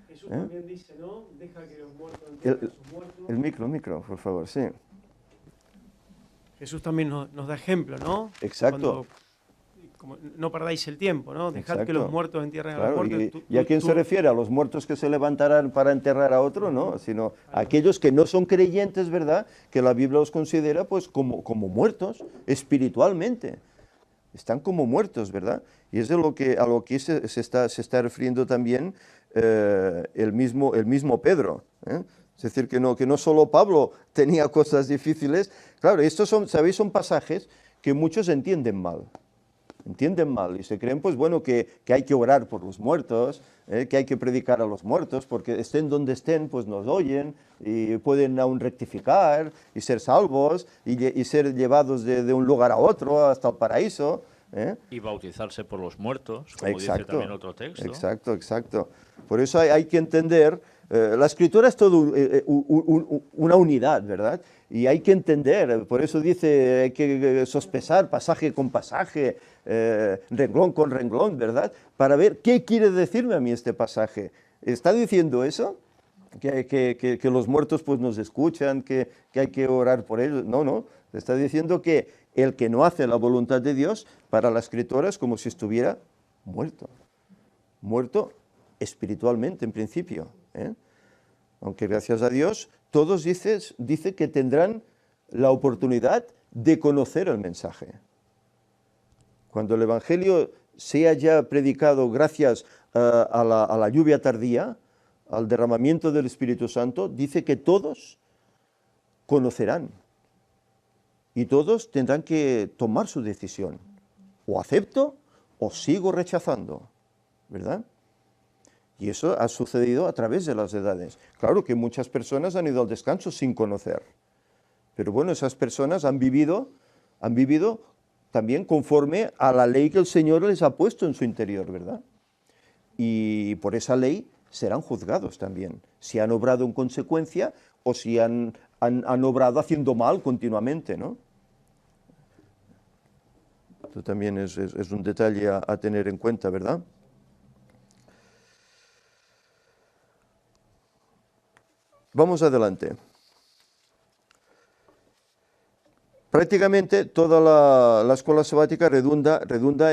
Jesús también dice, ¿no? Deja que los muertos entierren a sus muertos. El micro, por favor, sí. Jesús también nos da ejemplo, ¿no? Exacto. Como, no perdáis el tiempo, ¿no? Dejad que Exacto. los muertos entierren a Claro, los muertos. ¿y a quién se refiere? ¿A los muertos que se levantarán para enterrar a otro? No, sino a aquellos que no son creyentes, ¿verdad? Que la Biblia los considera pues como muertos espiritualmente. Están como muertos, ¿verdad? Y es de a lo que se está refiriendo también el mismo Pedro. Es decir, que no solo Pablo tenía cosas difíciles. Claro, estos ¿sabéis? Son pasajes que muchos entienden mal y se creen, pues bueno, que hay que orar por los muertos, que hay que predicar a los muertos, porque estén donde estén, pues nos oyen y pueden aún rectificar y ser salvos y ser llevados de un lugar a otro hasta el paraíso. Y bautizarse por los muertos, como dice también otro texto. Exacto. Por eso hay que entender, la Escritura es todo una unidad, ¿verdad? Y hay que entender, por eso dice, hay que sospesar pasaje con pasaje, renglón con renglón, ¿verdad? Para ver qué quiere decirme a mí este pasaje. ¿Está diciendo eso? Que los muertos pues nos escuchan, que hay que orar por ellos. No. Está diciendo que el que no hace la voluntad de Dios, para la Escritura es como si estuviera muerto. Muerto espiritualmente, en principio. Aunque gracias a Dios, todos dice que tendrán la oportunidad de conocer el mensaje. Cuando el Evangelio sea ya predicado gracias a la lluvia tardía, al derramamiento del Espíritu Santo, dice que todos conocerán. Y todos tendrán que tomar su decisión. O acepto o sigo rechazando, ¿verdad? Y eso ha sucedido a través de las edades. Claro que muchas personas han ido al descanso sin conocer. Pero bueno, esas personas han vivido también conforme a la ley que el Señor les ha puesto en su interior, ¿verdad? Y por esa ley serán juzgados también, si han obrado en consecuencia o si han obrado haciendo mal continuamente, ¿no? Esto también es un detalle a tener en cuenta, ¿verdad? Vamos adelante. Prácticamente toda la escuela sabática redunda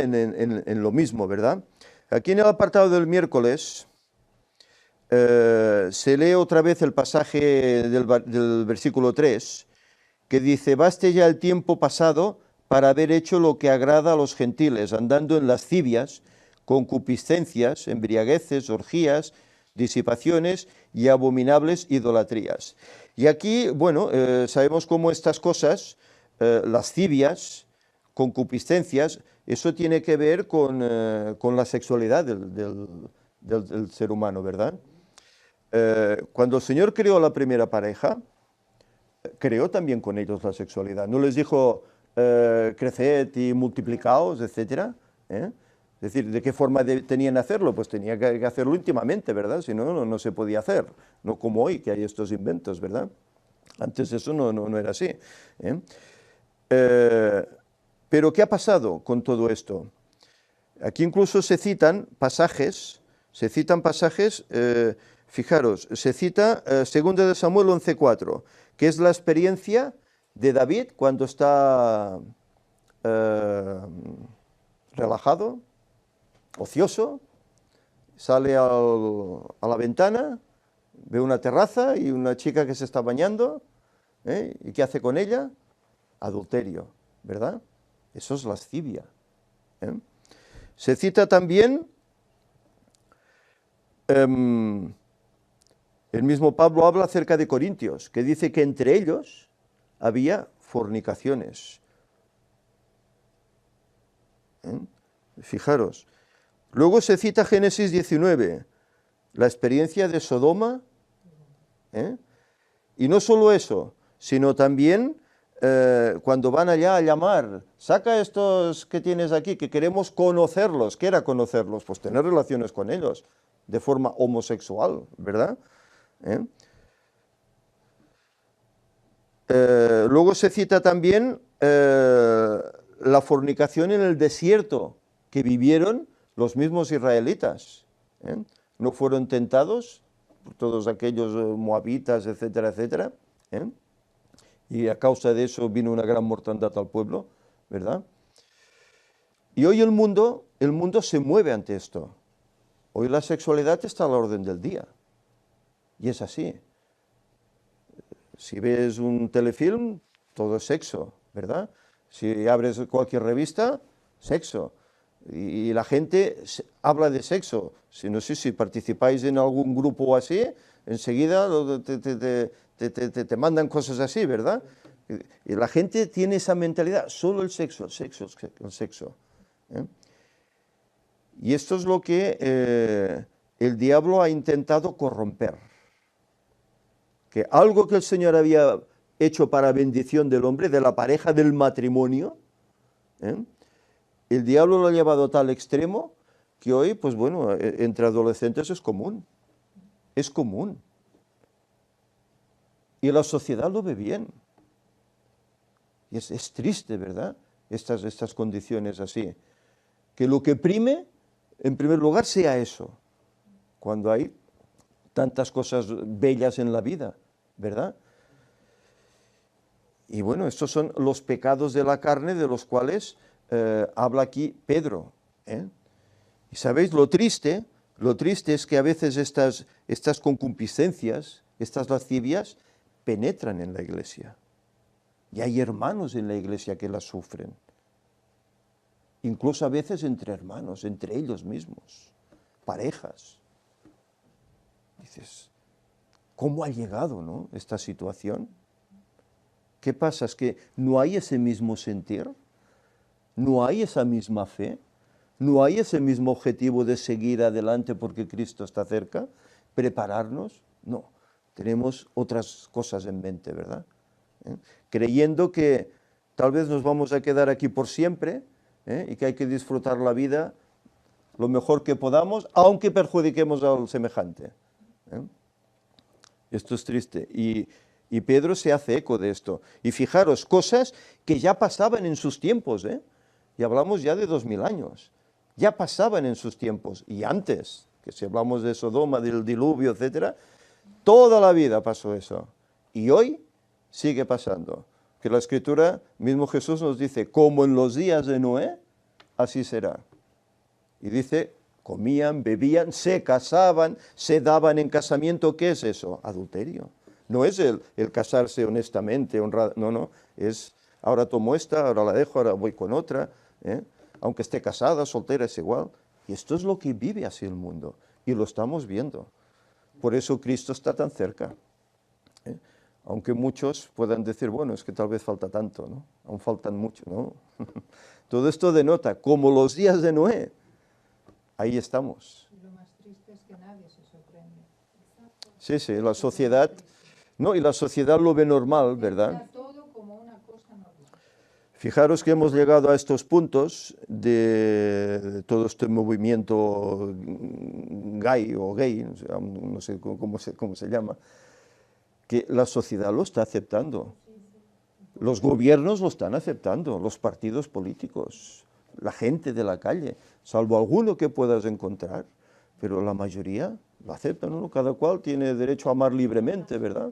en lo mismo, ¿verdad? Aquí en el apartado del miércoles se lee otra vez el pasaje del versículo 3, que dice: «Baste ya el tiempo pasado para haber hecho lo que agrada a los gentiles, andando en lascivias, concupiscencias, embriagueces, orgías, disipaciones y abominables idolatrías». Y aquí, bueno, sabemos cómo estas cosas, lascivias, concupiscencias, eso tiene que ver con la sexualidad del ser humano, ¿verdad? Cuando el Señor creó a la primera pareja, creó también con ellos la sexualidad. No les dijo, creced y multiplicaos, etcétera. Es decir, ¿de qué forma tenían que hacerlo? Pues tenía que hacerlo íntimamente, ¿verdad? Si no, no se podía hacer. No como hoy, que hay estos inventos, ¿verdad? Antes eso no era así. Pero ¿qué ha pasado con todo esto? Aquí incluso se citan pasajes, fijaros, se cita 2 de Samuel 11:4, que es la experiencia de David cuando está relajado, ocioso, sale a la ventana, ve una terraza y una chica que se está bañando, ¿y qué hace con ella? Adulterio, ¿verdad? Eso es lascivia. Se cita también, el mismo Pablo habla acerca de Corintios, que dice que entre ellos había fornicaciones. Fijaros. Luego se cita Génesis 19, la experiencia de Sodoma, y no solo eso, sino también cuando van allá a llamar, saca estos que tienes aquí, que queremos conocerlos. ¿Qué era conocerlos? Pues tener relaciones con ellos, de forma homosexual, ¿verdad? Luego se cita también la fornicación en el desierto que vivieron los mismos israelitas. No fueron tentados por todos aquellos moabitas, etcétera, etcétera. Y a causa de eso vino una gran mortandad al pueblo, ¿verdad? Y hoy el mundo se mueve ante esto. Hoy la sexualidad está a la orden del día. Y es así. Si ves un telefilm, todo es sexo, ¿verdad? Si abres cualquier revista, sexo. Y la gente habla de sexo. No sé si participáis en algún grupo así, enseguida te mandan cosas así, ¿verdad? Y la gente tiene esa mentalidad, solo el sexo, el sexo, el sexo. Y esto es lo que el diablo ha intentado corromper. Que algo que el Señor había hecho para bendición del hombre, de la pareja, del matrimonio, el diablo lo ha llevado a tal extremo que hoy, pues bueno, entre adolescentes es común. Es común. Y la sociedad lo ve bien. Y es triste, ¿verdad? Estas condiciones así. Que lo que prime, en primer lugar, sea eso. Cuando hay tantas cosas bellas en la vida, ¿verdad? Y bueno, estos son los pecados de la carne de los cuales habla aquí Pedro. Y sabéis, lo triste es que a veces estas concupiscencias, estas lascivias, penetran en la iglesia. Y hay hermanos en la iglesia que las sufren. Incluso a veces entre hermanos, entre ellos mismos, parejas. Dices, ¿cómo ha llegado, no, esta situación? ¿Qué pasa? ¿Es que no hay ese mismo sentir? ¿No hay esa misma fe? ¿No hay ese mismo objetivo de seguir adelante porque Cristo está cerca? ¿Prepararnos? No, tenemos otras cosas en mente, ¿verdad? Creyendo que tal vez nos vamos a quedar aquí por siempre, y que hay que disfrutar la vida lo mejor que podamos, aunque perjudiquemos al semejante. Esto es triste. Y Pedro se hace eco de esto. Y fijaros, cosas que ya pasaban en sus tiempos, y hablamos ya de 2000 años. Ya pasaban en sus tiempos. Y antes, que si hablamos de Sodoma, del diluvio, etc., toda la vida pasó eso. Y hoy sigue pasando. Que la Escritura, mismo Jesús nos dice, como en los días de Noé, así será. Y dice, comían, bebían, se casaban, se daban en casamiento. ¿Qué es eso? Adulterio. No es el casarse honestamente, honrado, no, es ahora tomo esta, ahora la dejo, ahora voy con otra, aunque esté casada, soltera, es igual. Y esto es lo que vive así el mundo, y lo estamos viendo. Por eso Cristo está tan cerca. Aunque muchos puedan decir, bueno, es que tal vez falta tanto, ¿no? Aún faltan mucho, ¿no? Todo esto denota, como los días de Noé, ahí estamos. Y lo más triste es que nadie se sorprende. Sí, la sociedad, no, y la sociedad lo ve normal, ¿verdad? Está todo como una cosa normal. Fijaros que hemos llegado a estos puntos de todo este movimiento gay, no sé cómo se llama, que la sociedad lo está aceptando. Los gobiernos lo están aceptando, los partidos políticos, la gente de la calle, salvo alguno que puedas encontrar, pero la mayoría lo aceptan, ¿no? Cada cual tiene derecho a amar libremente, ¿verdad?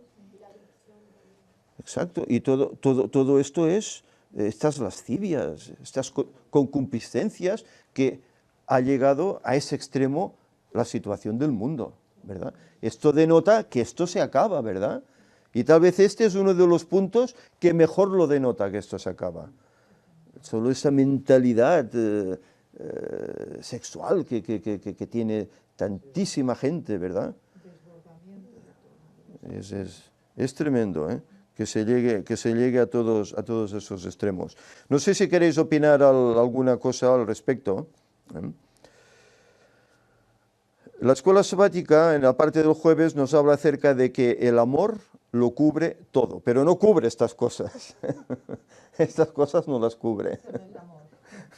Exacto, y todo esto es estas lascivias, estas concupiscencias que ha llegado a ese extremo la situación del mundo, ¿verdad? Esto denota que esto se acaba, ¿verdad? Y tal vez este es uno de los puntos que mejor lo denota que esto se acaba. Solo esa mentalidad sexual que tiene tantísima gente, ¿verdad? Es tremendo, ¿eh? Que se llegue a todos esos extremos. No sé si queréis opinar alguna cosa al respecto. La escuela sabática, en la parte del jueves, nos habla acerca de que el amor lo cubre todo, pero no cubre estas cosas. Estas cosas no las cubre.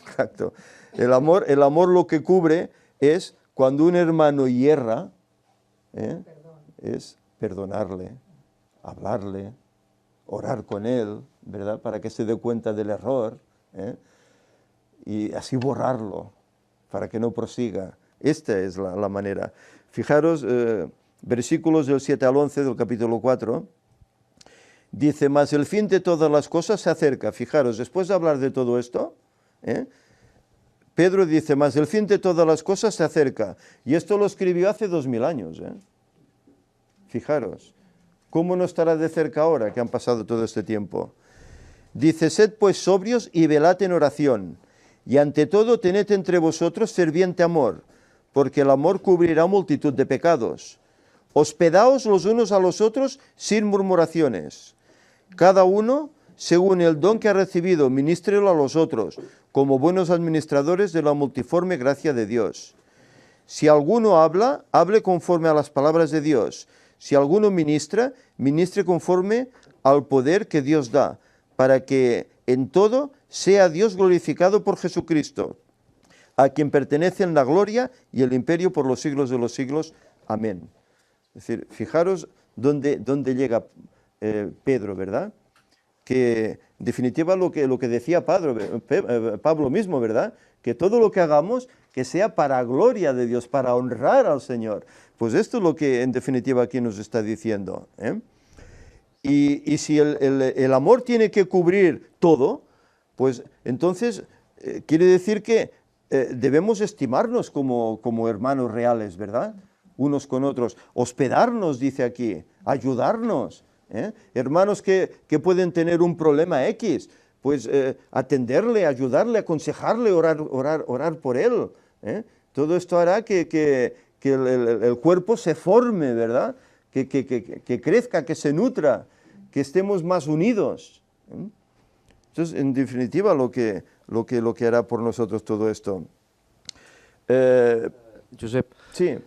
Exacto. El amor lo que cubre es cuando un hermano hierra, es perdonarle, hablarle, orar con él, ¿verdad? Para que se dé cuenta del error, y así borrarlo, para que no prosiga. Esta es la manera. Fijaros, versículos del 7 al 11 del capítulo 4, dice, mas el fin de todas las cosas se acerca. Fijaros, después de hablar de todo esto, Pedro dice, mas el fin de todas las cosas se acerca. Y esto lo escribió hace 2000 años. Fijaros, ¿cómo no estará de cerca ahora que han pasado todo este tiempo? Dice, sed pues sobrios y velad en oración, y ante todo tened entre vosotros ferviente amor, porque el amor cubrirá multitud de pecados. Hospedaos los unos a los otros sin murmuraciones. Cada uno, según el don que ha recibido, ministrelo a los otros, como buenos administradores de la multiforme gracia de Dios. Si alguno habla, hable conforme a las palabras de Dios. Si alguno ministra, ministre conforme al poder que Dios da, para que en todo sea Dios glorificado por Jesucristo, a quien pertenecen la gloria y el imperio por los siglos de los siglos. Amén. Es decir, fijaros dónde llega Pedro, ¿verdad? Que en definitiva lo que decía Pablo mismo, ¿verdad? Que todo lo que hagamos, que sea para gloria de Dios, para honrar al Señor. Pues esto es lo que en definitiva aquí nos está diciendo. Y si el amor tiene que cubrir todo, pues entonces quiere decir que debemos estimarnos como hermanos reales, ¿verdad? Unos con otros. Hospedarnos, dice aquí, ayudarnos. Hermanos que pueden tener un problema X, pues atenderle, ayudarle, aconsejarle, orar por él. Todo esto hará que el cuerpo se forme, ¿verdad? Que crezca, que se nutra, que estemos más unidos. Entonces, en definitiva, lo que hará por nosotros todo esto. Josep, Sí.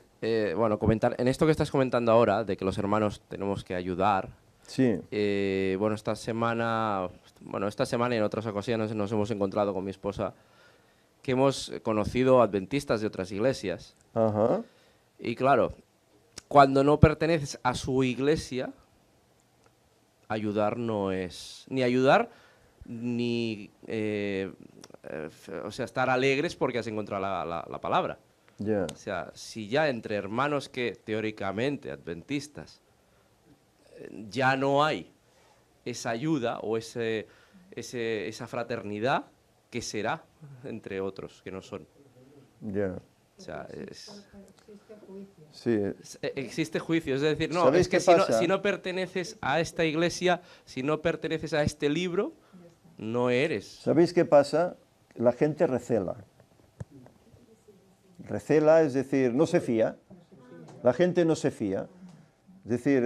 Bueno, comentar, en esto que estás comentando ahora, de que los hermanos tenemos que ayudar, Sí. bueno, esta semana y en otras ocasiones nos hemos encontrado con mi esposa que hemos conocido adventistas de otras iglesias. Ajá. Y claro, cuando no perteneces a su iglesia, ayudar no es ni ayudar ni o sea, estar alegres porque has encontrado la palabra. Ya. O sea, si ya entre hermanos que teóricamente adventistas ya no hay esa ayuda o esa fraternidad, ¿qué será entre otros que no son? Ya. O sea, Sí. existe juicio, es decir, no, ¿Sabéis es que qué pasa? si no perteneces a esta iglesia, si no perteneces a este libro, no eres. ¿Sabéis qué pasa? La gente recela. Recela, es decir, no se fía. La gente no se fía. Es decir,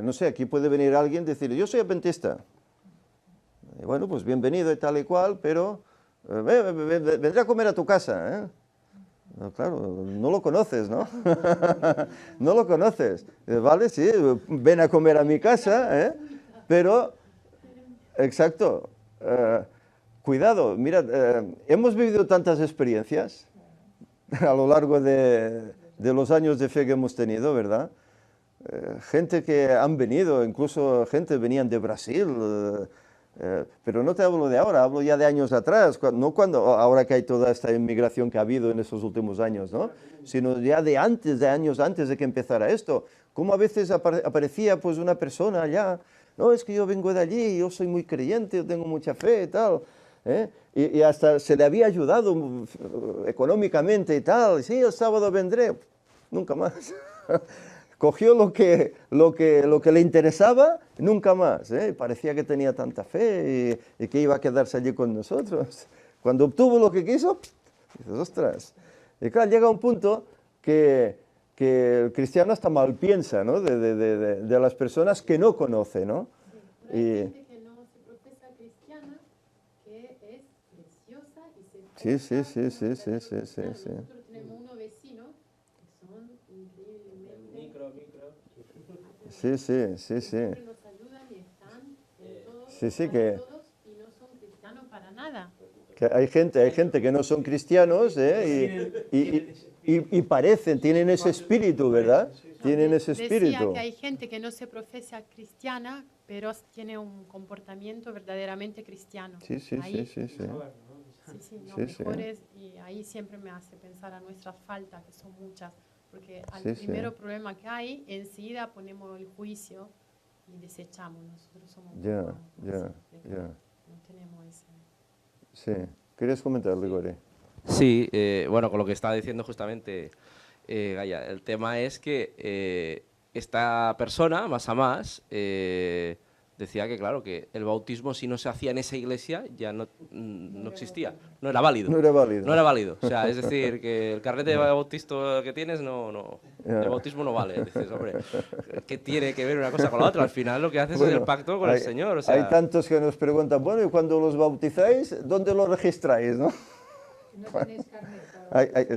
no sé, aquí puede venir alguien y decir, yo soy adventista. Y bueno, pues bienvenido y tal y cual, pero vendré a comer a tu casa. No, claro, no lo conoces, ¿no? No lo conoces. Vale, sí, ven a comer a mi casa, pero, exacto, cuidado, mirad, hemos vivido tantas experiencias a lo largo de los años de fe que hemos tenido, ¿verdad? Gente que han venido, incluso gente venían de Brasil, pero no te hablo de ahora, hablo ya de años atrás, no ahora que hay toda esta inmigración que ha habido en estos últimos años, ¿no? Sino ya de años antes de que empezara esto. Como a veces aparecía pues una persona allá, no, es que yo vengo de allí, yo soy muy creyente, yo tengo mucha fe y tal, y hasta se le había ayudado económicamente y tal, sí, el sábado vendré, nunca más. Cogió lo que le interesaba, nunca más. Parecía que tenía tanta fe y que iba a quedarse allí con nosotros. Cuando obtuvo lo que quiso, Dices, ostras. Y claro, llega un punto que el cristiano hasta mal piensa, ¿no? De las personas que no conoce, ¿no? Hay Y, gente que no se profesa cristiana, que es preciosa y sí, se sí, esfuerza sí, sí, por sí, ser sí, cristiana. sí. Nosotros tenemos unos vecinos que son increíblemente... Micro. Sí, sí, sí, sí. Siempre nos ayudan y están en todo, Sí, sí, para que- todos, y no son cristianos para nada. Que hay gente que no son cristianos, ¿eh? Y parecen, tienen ese espíritu, ¿verdad? Tienen ese Decía espíritu. que hay gente que no se profesa cristiana, pero tiene un comportamiento verdaderamente cristiano. Sí, sí, sí, Ahí, sí, sí. sí, no, Sí, sí. mejores, y ahí siempre me hace pensar a nuestras faltas, que son muchas, porque al Sí, sí. primero problema que hay, enseguida ponemos el juicio y desechamos. Nosotros somos un Ya, poco ya, así, de que ya. no tenemos ese... Sí. ¿Querías comentar, Grigori? Sí, bueno, con lo que estaba diciendo justamente Gaia, el tema es que esta persona, más a más, decía que, claro, que el bautismo, si no se hacía en esa iglesia, ya no existía, no era válido. No era válido. No era válido. O sea, es decir, que el carnet de bautista que tienes Ya. de bautismo no vale. Dices, hombre, ¿qué tiene que ver una cosa con la otra? Al final lo que haces es Bueno, el pacto con el Señor. O sea, hay tantos que nos preguntan, bueno, y cuando los bautizáis, ¿dónde lo registráis, no?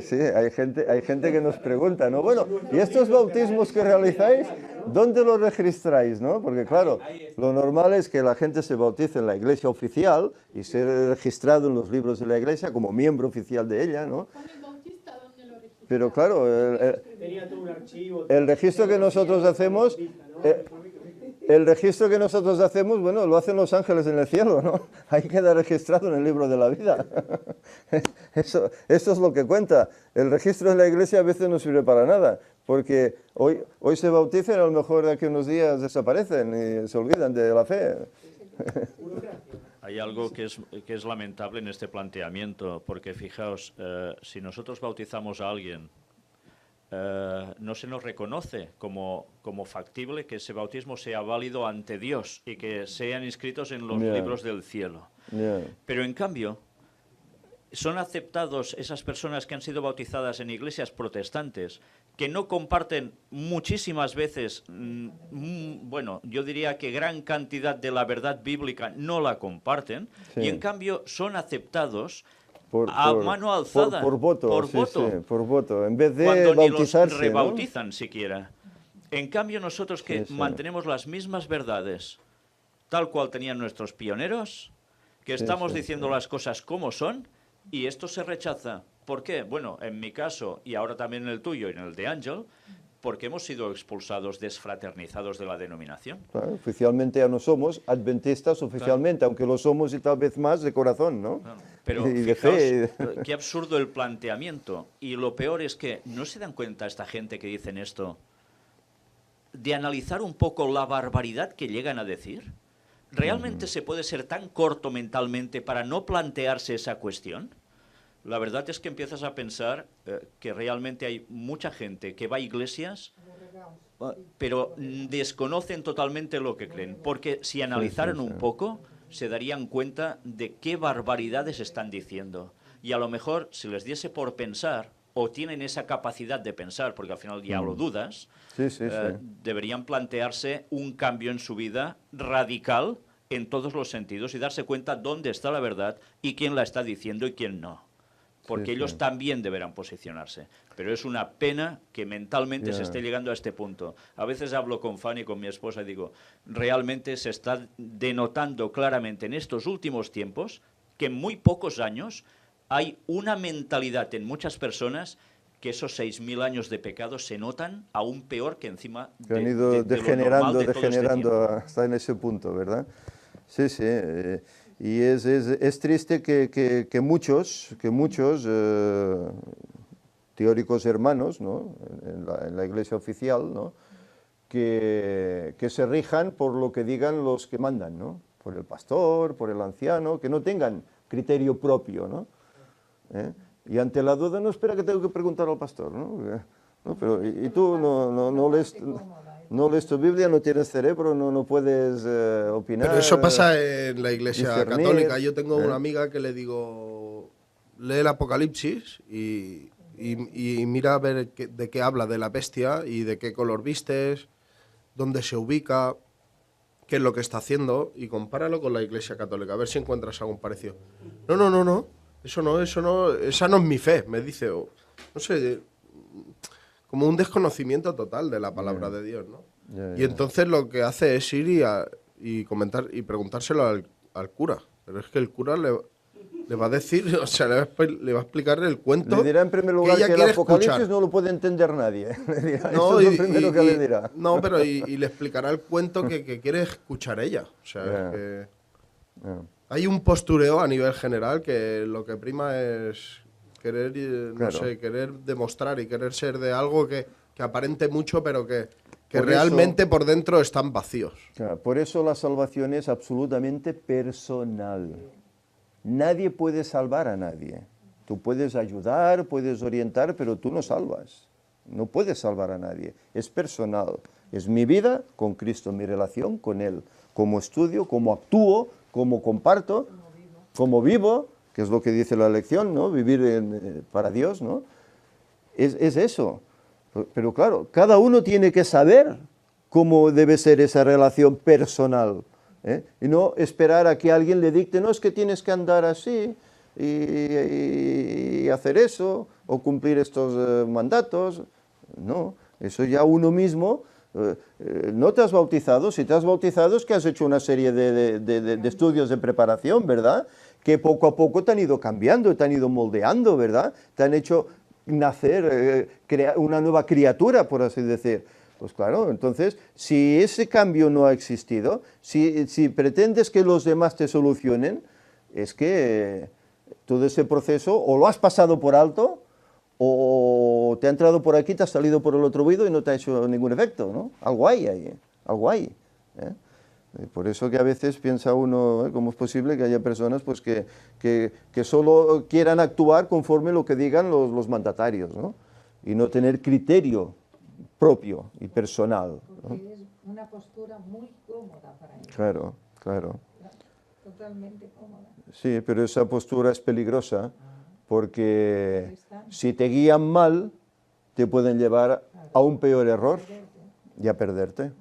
Sí, hay gente que nos pregunta, ¿no? Bueno, ¿y estos bautismos que realizáis, dónde los registráis, no? Porque claro, lo normal es que la gente se bautice en la iglesia oficial y ser registrado en los libros de la iglesia como miembro oficial de ella, ¿no? ¿Con el bautista dónde lo registramos? Pero claro, Tenía todo un archivo. el registro que nosotros hacemos, el registro que nosotros hacemos, bueno, lo hacen los ángeles en el cielo, ¿no? Ahí queda registrado en el libro de la vida. Eso es lo que cuenta. El registro en la iglesia a veces no sirve para nada, porque hoy se bautizan y a lo mejor de aquí a unos días desaparecen y se olvidan de la fe. Hay algo que es lamentable en este planteamiento, porque fijaos, si nosotros bautizamos a alguien, no se nos reconoce como factible que ese bautismo sea válido ante Dios y que sean inscritos en los Yeah. libros del cielo. Yeah. Pero en cambio, son aceptados esas personas que han sido bautizadas en iglesias protestantes, que no comparten muchísimas veces, bueno, yo diría que gran cantidad de la verdad bíblica no la comparten, Sí. y en cambio son aceptados Por mano alzada. Por voto, por sí, voto. sí, por voto, en vez de Cuando ni los bautizarse, ¿no? rebautizan siquiera. En cambio, nosotros que Sí, sí. mantenemos las mismas verdades, tal cual tenían nuestros pioneros, que Sí, estamos sí, diciendo sí. las cosas como son, y esto se rechaza. ¿Por qué? Bueno, en mi caso, y ahora también en el tuyo y en el de Ángel, porque hemos sido expulsados, desfraternizados de la denominación. Claro, oficialmente ya no somos adventistas oficialmente, aunque lo somos y tal vez más de corazón, ¿no? Claro. Pero Y de fijaos, fe. qué absurdo el planteamiento. Y lo peor es que no se dan cuenta esta gente que dicen esto de analizar un poco la barbaridad que llegan a decir. ¿Realmente se puede ser tan corto mentalmente para no plantearse esa cuestión? La verdad es que empiezas a pensar que realmente hay mucha gente que va a iglesias, pero desconocen totalmente lo que creen. Porque si analizaran sí. un poco, se darían cuenta de qué barbaridades están diciendo. Y a lo mejor, si les diese por pensar, o tienen esa capacidad de pensar, porque al final ya lo dudas, Sí, sí, sí. deberían plantearse un cambio en su vida radical en todos los sentidos y darse cuenta dónde está la verdad y quién la está diciendo y quién no. Porque Sí, ellos sí. también deberán posicionarse. Pero es una pena que mentalmente se Ya. esté llegando a este punto. A veces hablo con Fanny, con mi esposa, y digo, realmente se está denotando claramente en estos últimos tiempos que en muy pocos años hay una mentalidad en muchas personas que esos 6.000 años de pecado se notan aún peor que encima Que han ido de lo degenerando, normal de todo este degenerando tiempo. hasta en ese punto, ¿verdad? Sí, sí. Y es triste que muchos teóricos hermanos, ¿no? en la iglesia oficial, ¿no? que se rijan por lo que digan los que mandan, ¿no? Por el pastor, por el anciano, que no tengan criterio propio, ¿no? Y ante la duda no espera que tengo que preguntar al pastor, ¿no? ¿No? Pero, y tú no lees tu Biblia, no tienes cerebro, no puedes opinar. Pero eso pasa en la iglesia discernir, católica. Yo tengo una amiga que le digo lee el Apocalipsis y mira a ver de qué habla de la bestia y de qué color vistes, dónde se ubica, qué es lo que está haciendo, y compáralo con la Iglesia Católica, a ver si encuentras algún parecido. No, eso no, esa no es mi fe, me dice, o, no sé, como un desconocimiento total de la palabra de Dios, ¿no? Y entonces lo que hace es ir y comentar y preguntárselo al cura, pero es que el cura le va a decir, o sea, le va a explicar el cuento. Le dirá en primer lugar ella que el quiere Apocalipsis escuchar. no lo puede entender nadie. Le dirá, No, eso es lo primero que le dirá. No, pero y le explicará el cuento que quiere escuchar ella. O sea, Ya. que Ya. hay un postureo a nivel general que lo que prima es querer, no Claro. sé, querer demostrar y querer ser de algo que aparente mucho, pero que Por realmente por dentro están vacíos. Claro, por eso la salvación es absolutamente personal. Nadie puede salvar a nadie. Tú puedes ayudar, puedes orientar, pero tú no salvas. No puedes salvar a nadie. Es personal. Es mi vida con Cristo, mi relación con Él. Cómo estudio, cómo actúo, cómo comparto, cómo vivo, que es lo que dice la lección, ¿no? Vivir para Dios, ¿no? Es eso. Pero claro, cada uno tiene que saber cómo debe ser esa relación personal, ¿eh? Y no esperar a que alguien le dicte, no, es que tienes que andar así y hacer eso, o cumplir estos mandatos. No, eso ya uno mismo. No te has bautizado, si te has bautizado es que has hecho una serie de estudios de preparación, ¿verdad? Que poco a poco te han ido cambiando, te han ido moldeando, ¿verdad? Te han hecho nacer, crear una nueva criatura, por así decir. Pues claro, entonces, si ese cambio no ha existido, si pretendes que los demás te solucionen, es que todo ese proceso o lo has pasado por alto, o te ha entrado por aquí, te ha salido por el otro oído y no te ha hecho ningún efecto, ¿no? Algo hay ahí, algo hay. Por eso que a veces piensa uno, ¿cómo es posible que haya personas pues, que solo quieran actuar conforme lo que digan los mandatarios, ¿no? Y no tener criterio propio y personal, ¿no? Porque es una postura muy cómoda para ellos. Claro, claro. Totalmente cómoda. Sí, pero esa postura es peligrosa porque si te guían mal, te pueden llevar a un peor error y a perderte.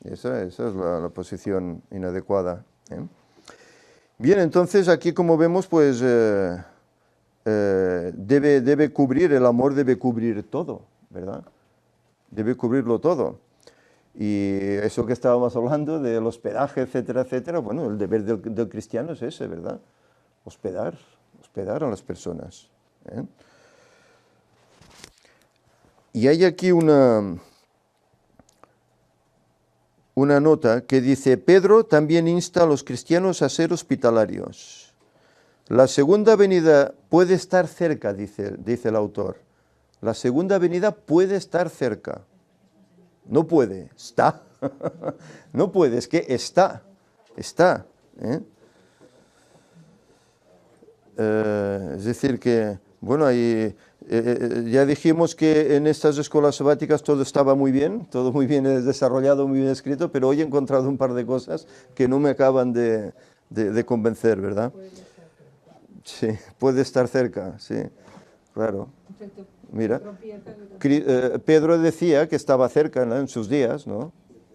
Esa es la posición inadecuada, ¿eh? Bien, entonces aquí como vemos, pues debe cubrir, el amor debe cubrir todo, ¿verdad? Debe cubrirlo todo. Y eso que estábamos hablando del hospedaje, etcétera, etcétera, bueno, el deber del cristiano es ese, ¿verdad? Hospedar a las personas, ¿eh? Y hay aquí una nota que dice, Pedro también insta a los cristianos a ser hospitalarios. La segunda venida puede estar cerca, dice el autor. La segunda venida puede estar cerca. No puede, está. No puede, es que está, ¿eh? Es decir que, bueno, ya dijimos que en estas escuelas sabáticas todo estaba muy bien desarrollado, muy bien escrito, pero hoy he encontrado un par de cosas que no me acaban de convencer, ¿verdad? Sí, puede estar cerca, sí, claro. Mira, Pedro decía que estaba cerca, ¿no?, en sus días, ¿no?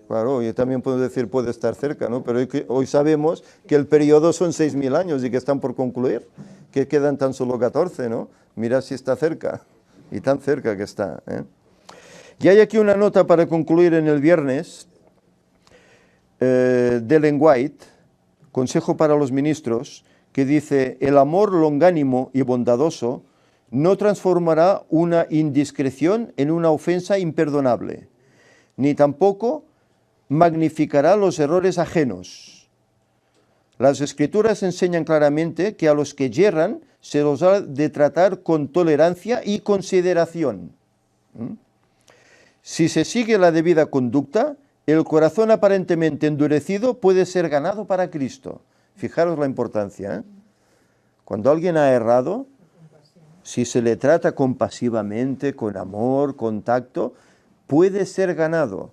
Claro, yo también puedo decir puede estar cerca, ¿no? Pero hoy sabemos que el periodo son 6.000 años y que están por concluir, que quedan tan solo 14, ¿no? Mira si está cerca, y tan cerca que está, ¿eh? Y hay aquí una nota para concluir en el viernes, de Ellen White, Consejo para los Ministros, que dice, el amor longánimo y bondadoso no transformará una indiscreción en una ofensa imperdonable, ni tampoco magnificará los errores ajenos. Las Escrituras enseñan claramente que a los que yerran se los ha de tratar con tolerancia y consideración. Si se sigue la debida conducta, el corazón aparentemente endurecido puede ser ganado para Cristo. Fijaros la importancia, ¿eh? Cuando alguien ha errado, si se le trata compasivamente, con amor, con tacto, puede ser ganado.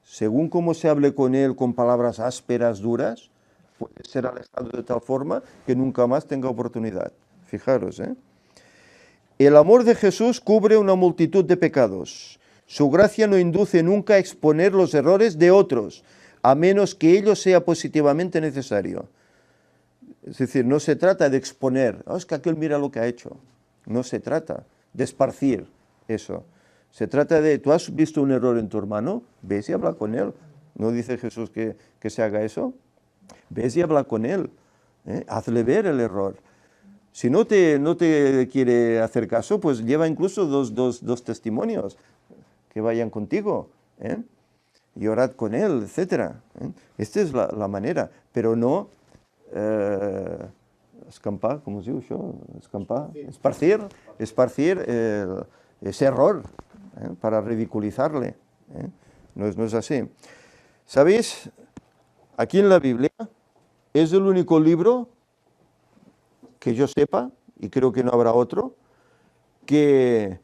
Según cómo se hable con él con palabras ásperas, duras, puede ser alejado de tal forma que nunca más tenga oportunidad. Fijaros, ¿eh? El amor de Jesús cubre una multitud de pecados. Su gracia no induce nunca a exponer los errores de otros, a menos que ello sea positivamente necesario. Es decir, no se trata de exponer, es que aquel mira lo que ha hecho. No se trata de esparcir eso. Se trata de, ¿tú has visto un error en tu hermano? Ves y habla con él. ¿No dice Jesús que se haga eso? Ves y habla con él. Hazle ver el error. Si no te quiere hacer caso, pues lleva incluso dos testimonios que vayan contigo, y orad con él, etc. Esta es la manera, pero no escampar, ¿cómo se dice? Escampar, esparcir ese error, para ridiculizarle. No es así. ¿Sabéis? Aquí en la Biblia es el único libro que yo sepa, y creo que no habrá otro, que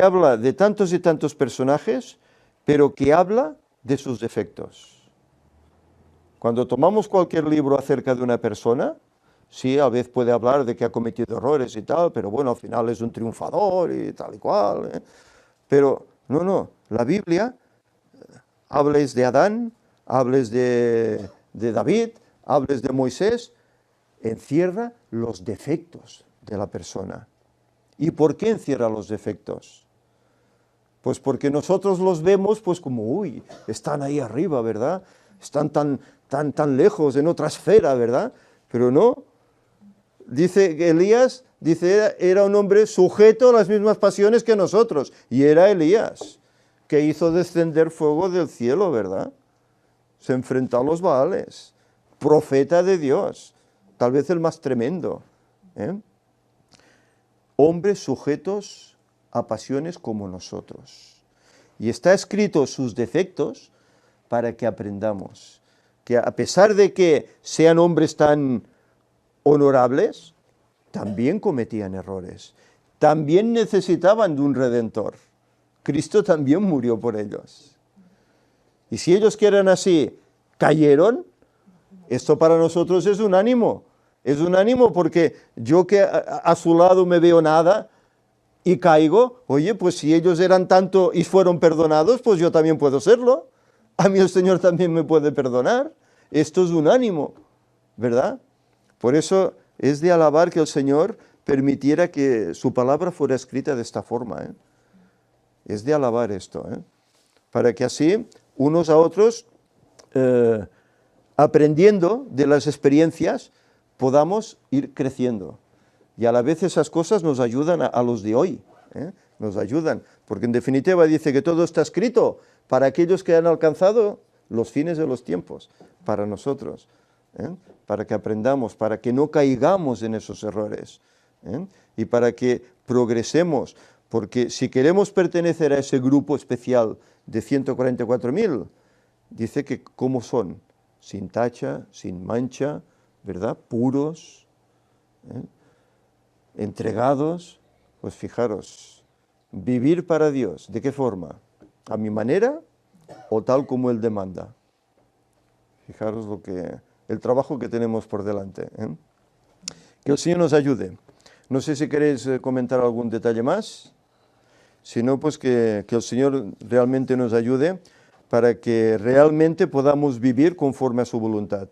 habla de tantos y tantos personajes, pero que habla de sus defectos. Cuando tomamos cualquier libro acerca de una persona, sí, a veces puede hablar de que ha cometido errores y tal, pero bueno, al final es un triunfador y tal y cual. Pero no, la Biblia, hables de Adán, hables de David, hables de Moisés, encierra los defectos de la persona. ¿Y por qué encierra los defectos? Pues porque nosotros los vemos pues como, uy, están ahí arriba, ¿verdad? Están tan lejos, en otra esfera, ¿verdad? Pero no. Dice que Elías, era un hombre sujeto a las mismas pasiones que nosotros. Y era Elías, que hizo descender fuego del cielo, ¿verdad? Se enfrentó a los Baales. Profeta de Dios. Tal vez el más tremendo. Hombres sujetos a pasiones como nosotros. Y está escrito sus defectos para que aprendamos que a pesar de que sean hombres tan honorables, también cometían errores. También necesitaban de un redentor. Cristo también murió por ellos. Y si ellos que eran así cayeron, esto para nosotros es un ánimo. Es un ánimo porque yo que a su lado me veo nada y caigo, oye, pues si ellos eran tanto y fueron perdonados, pues yo también puedo serlo. A mí el Señor también me puede perdonar. Esto es un ánimo, ¿verdad? Por eso es de alabar que el Señor permitiera que su palabra fuera escrita de esta forma. Es de alabar esto, para que así unos a otros, aprendiendo de las experiencias, podamos ir creciendo. Y a la vez esas cosas nos ayudan a los de hoy, nos ayudan, porque en definitiva dice que todo está escrito para aquellos que han alcanzado los fines de los tiempos, para nosotros, para que aprendamos, para que no caigamos en esos errores, y para que progresemos, porque si queremos pertenecer a ese grupo especial de 144.000, dice que ¿cómo son? Sin tacha, sin mancha, ¿verdad? Puros, entregados. Pues fijaros, vivir para Dios, ¿de qué forma? ¿A mi manera o tal como Él demanda? Fijaros el trabajo que tenemos por delante. Que el Señor nos ayude. No sé si queréis comentar algún detalle más. Si no, pues que el Señor realmente nos ayude para que realmente podamos vivir conforme a su voluntad.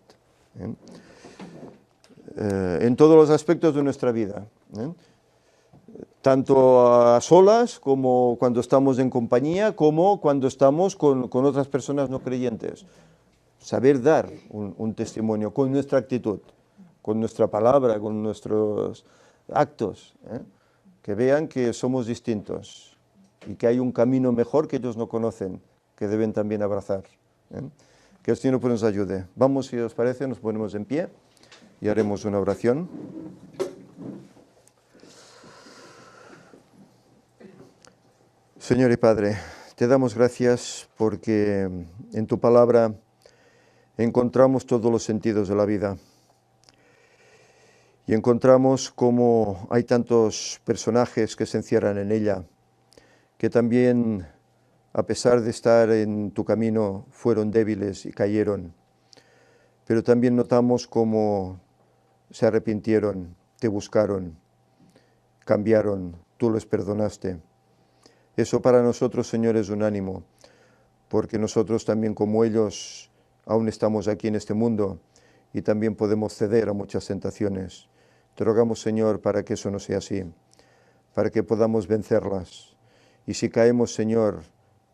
En todos los aspectos de nuestra vida. Tanto a solas, como cuando estamos en compañía, como cuando estamos con otras personas no creyentes. Saber dar un testimonio con nuestra actitud, con nuestra palabra, con nuestros actos, que vean que somos distintos y que hay un camino mejor que ellos no conocen, que deben también abrazar. Que el Señor pues nos ayude. Vamos, si os parece, nos ponemos en pie y haremos una oración. Señor y Padre, te damos gracias porque en tu palabra encontramos todos los sentidos de la vida y encontramos cómo hay tantos personajes que se encierran en ella, que también, a pesar de estar en tu camino, fueron débiles y cayeron, pero también notamos cómo se arrepintieron te buscaron, cambiaron, tú les perdonaste. Eso para nosotros, Señor, es un ánimo, porque nosotros también como ellos aún estamos aquí en este mundo y también podemos ceder a muchas tentaciones. Te rogamos, Señor, para que eso no sea así, para que podamos vencerlas. Y si caemos, Señor,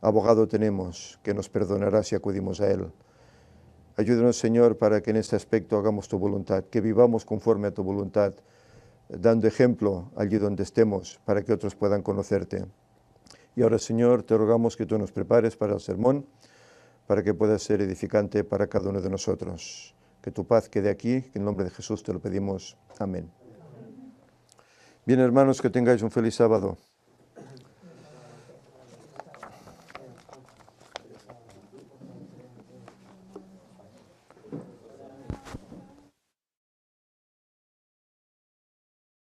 abogado tenemos, que nos perdonará si acudimos a Él. Ayúdanos, Señor, para que en este aspecto hagamos tu voluntad, que vivamos conforme a tu voluntad, dando ejemplo allí donde estemos, para que otros puedan conocerte. Y ahora, Señor, te rogamos que tú nos prepares para el sermón, para que pueda ser edificante para cada uno de nosotros. Que tu paz quede aquí, que en nombre de Jesús te lo pedimos. Amén. Bien, hermanos, que tengáis un feliz sábado.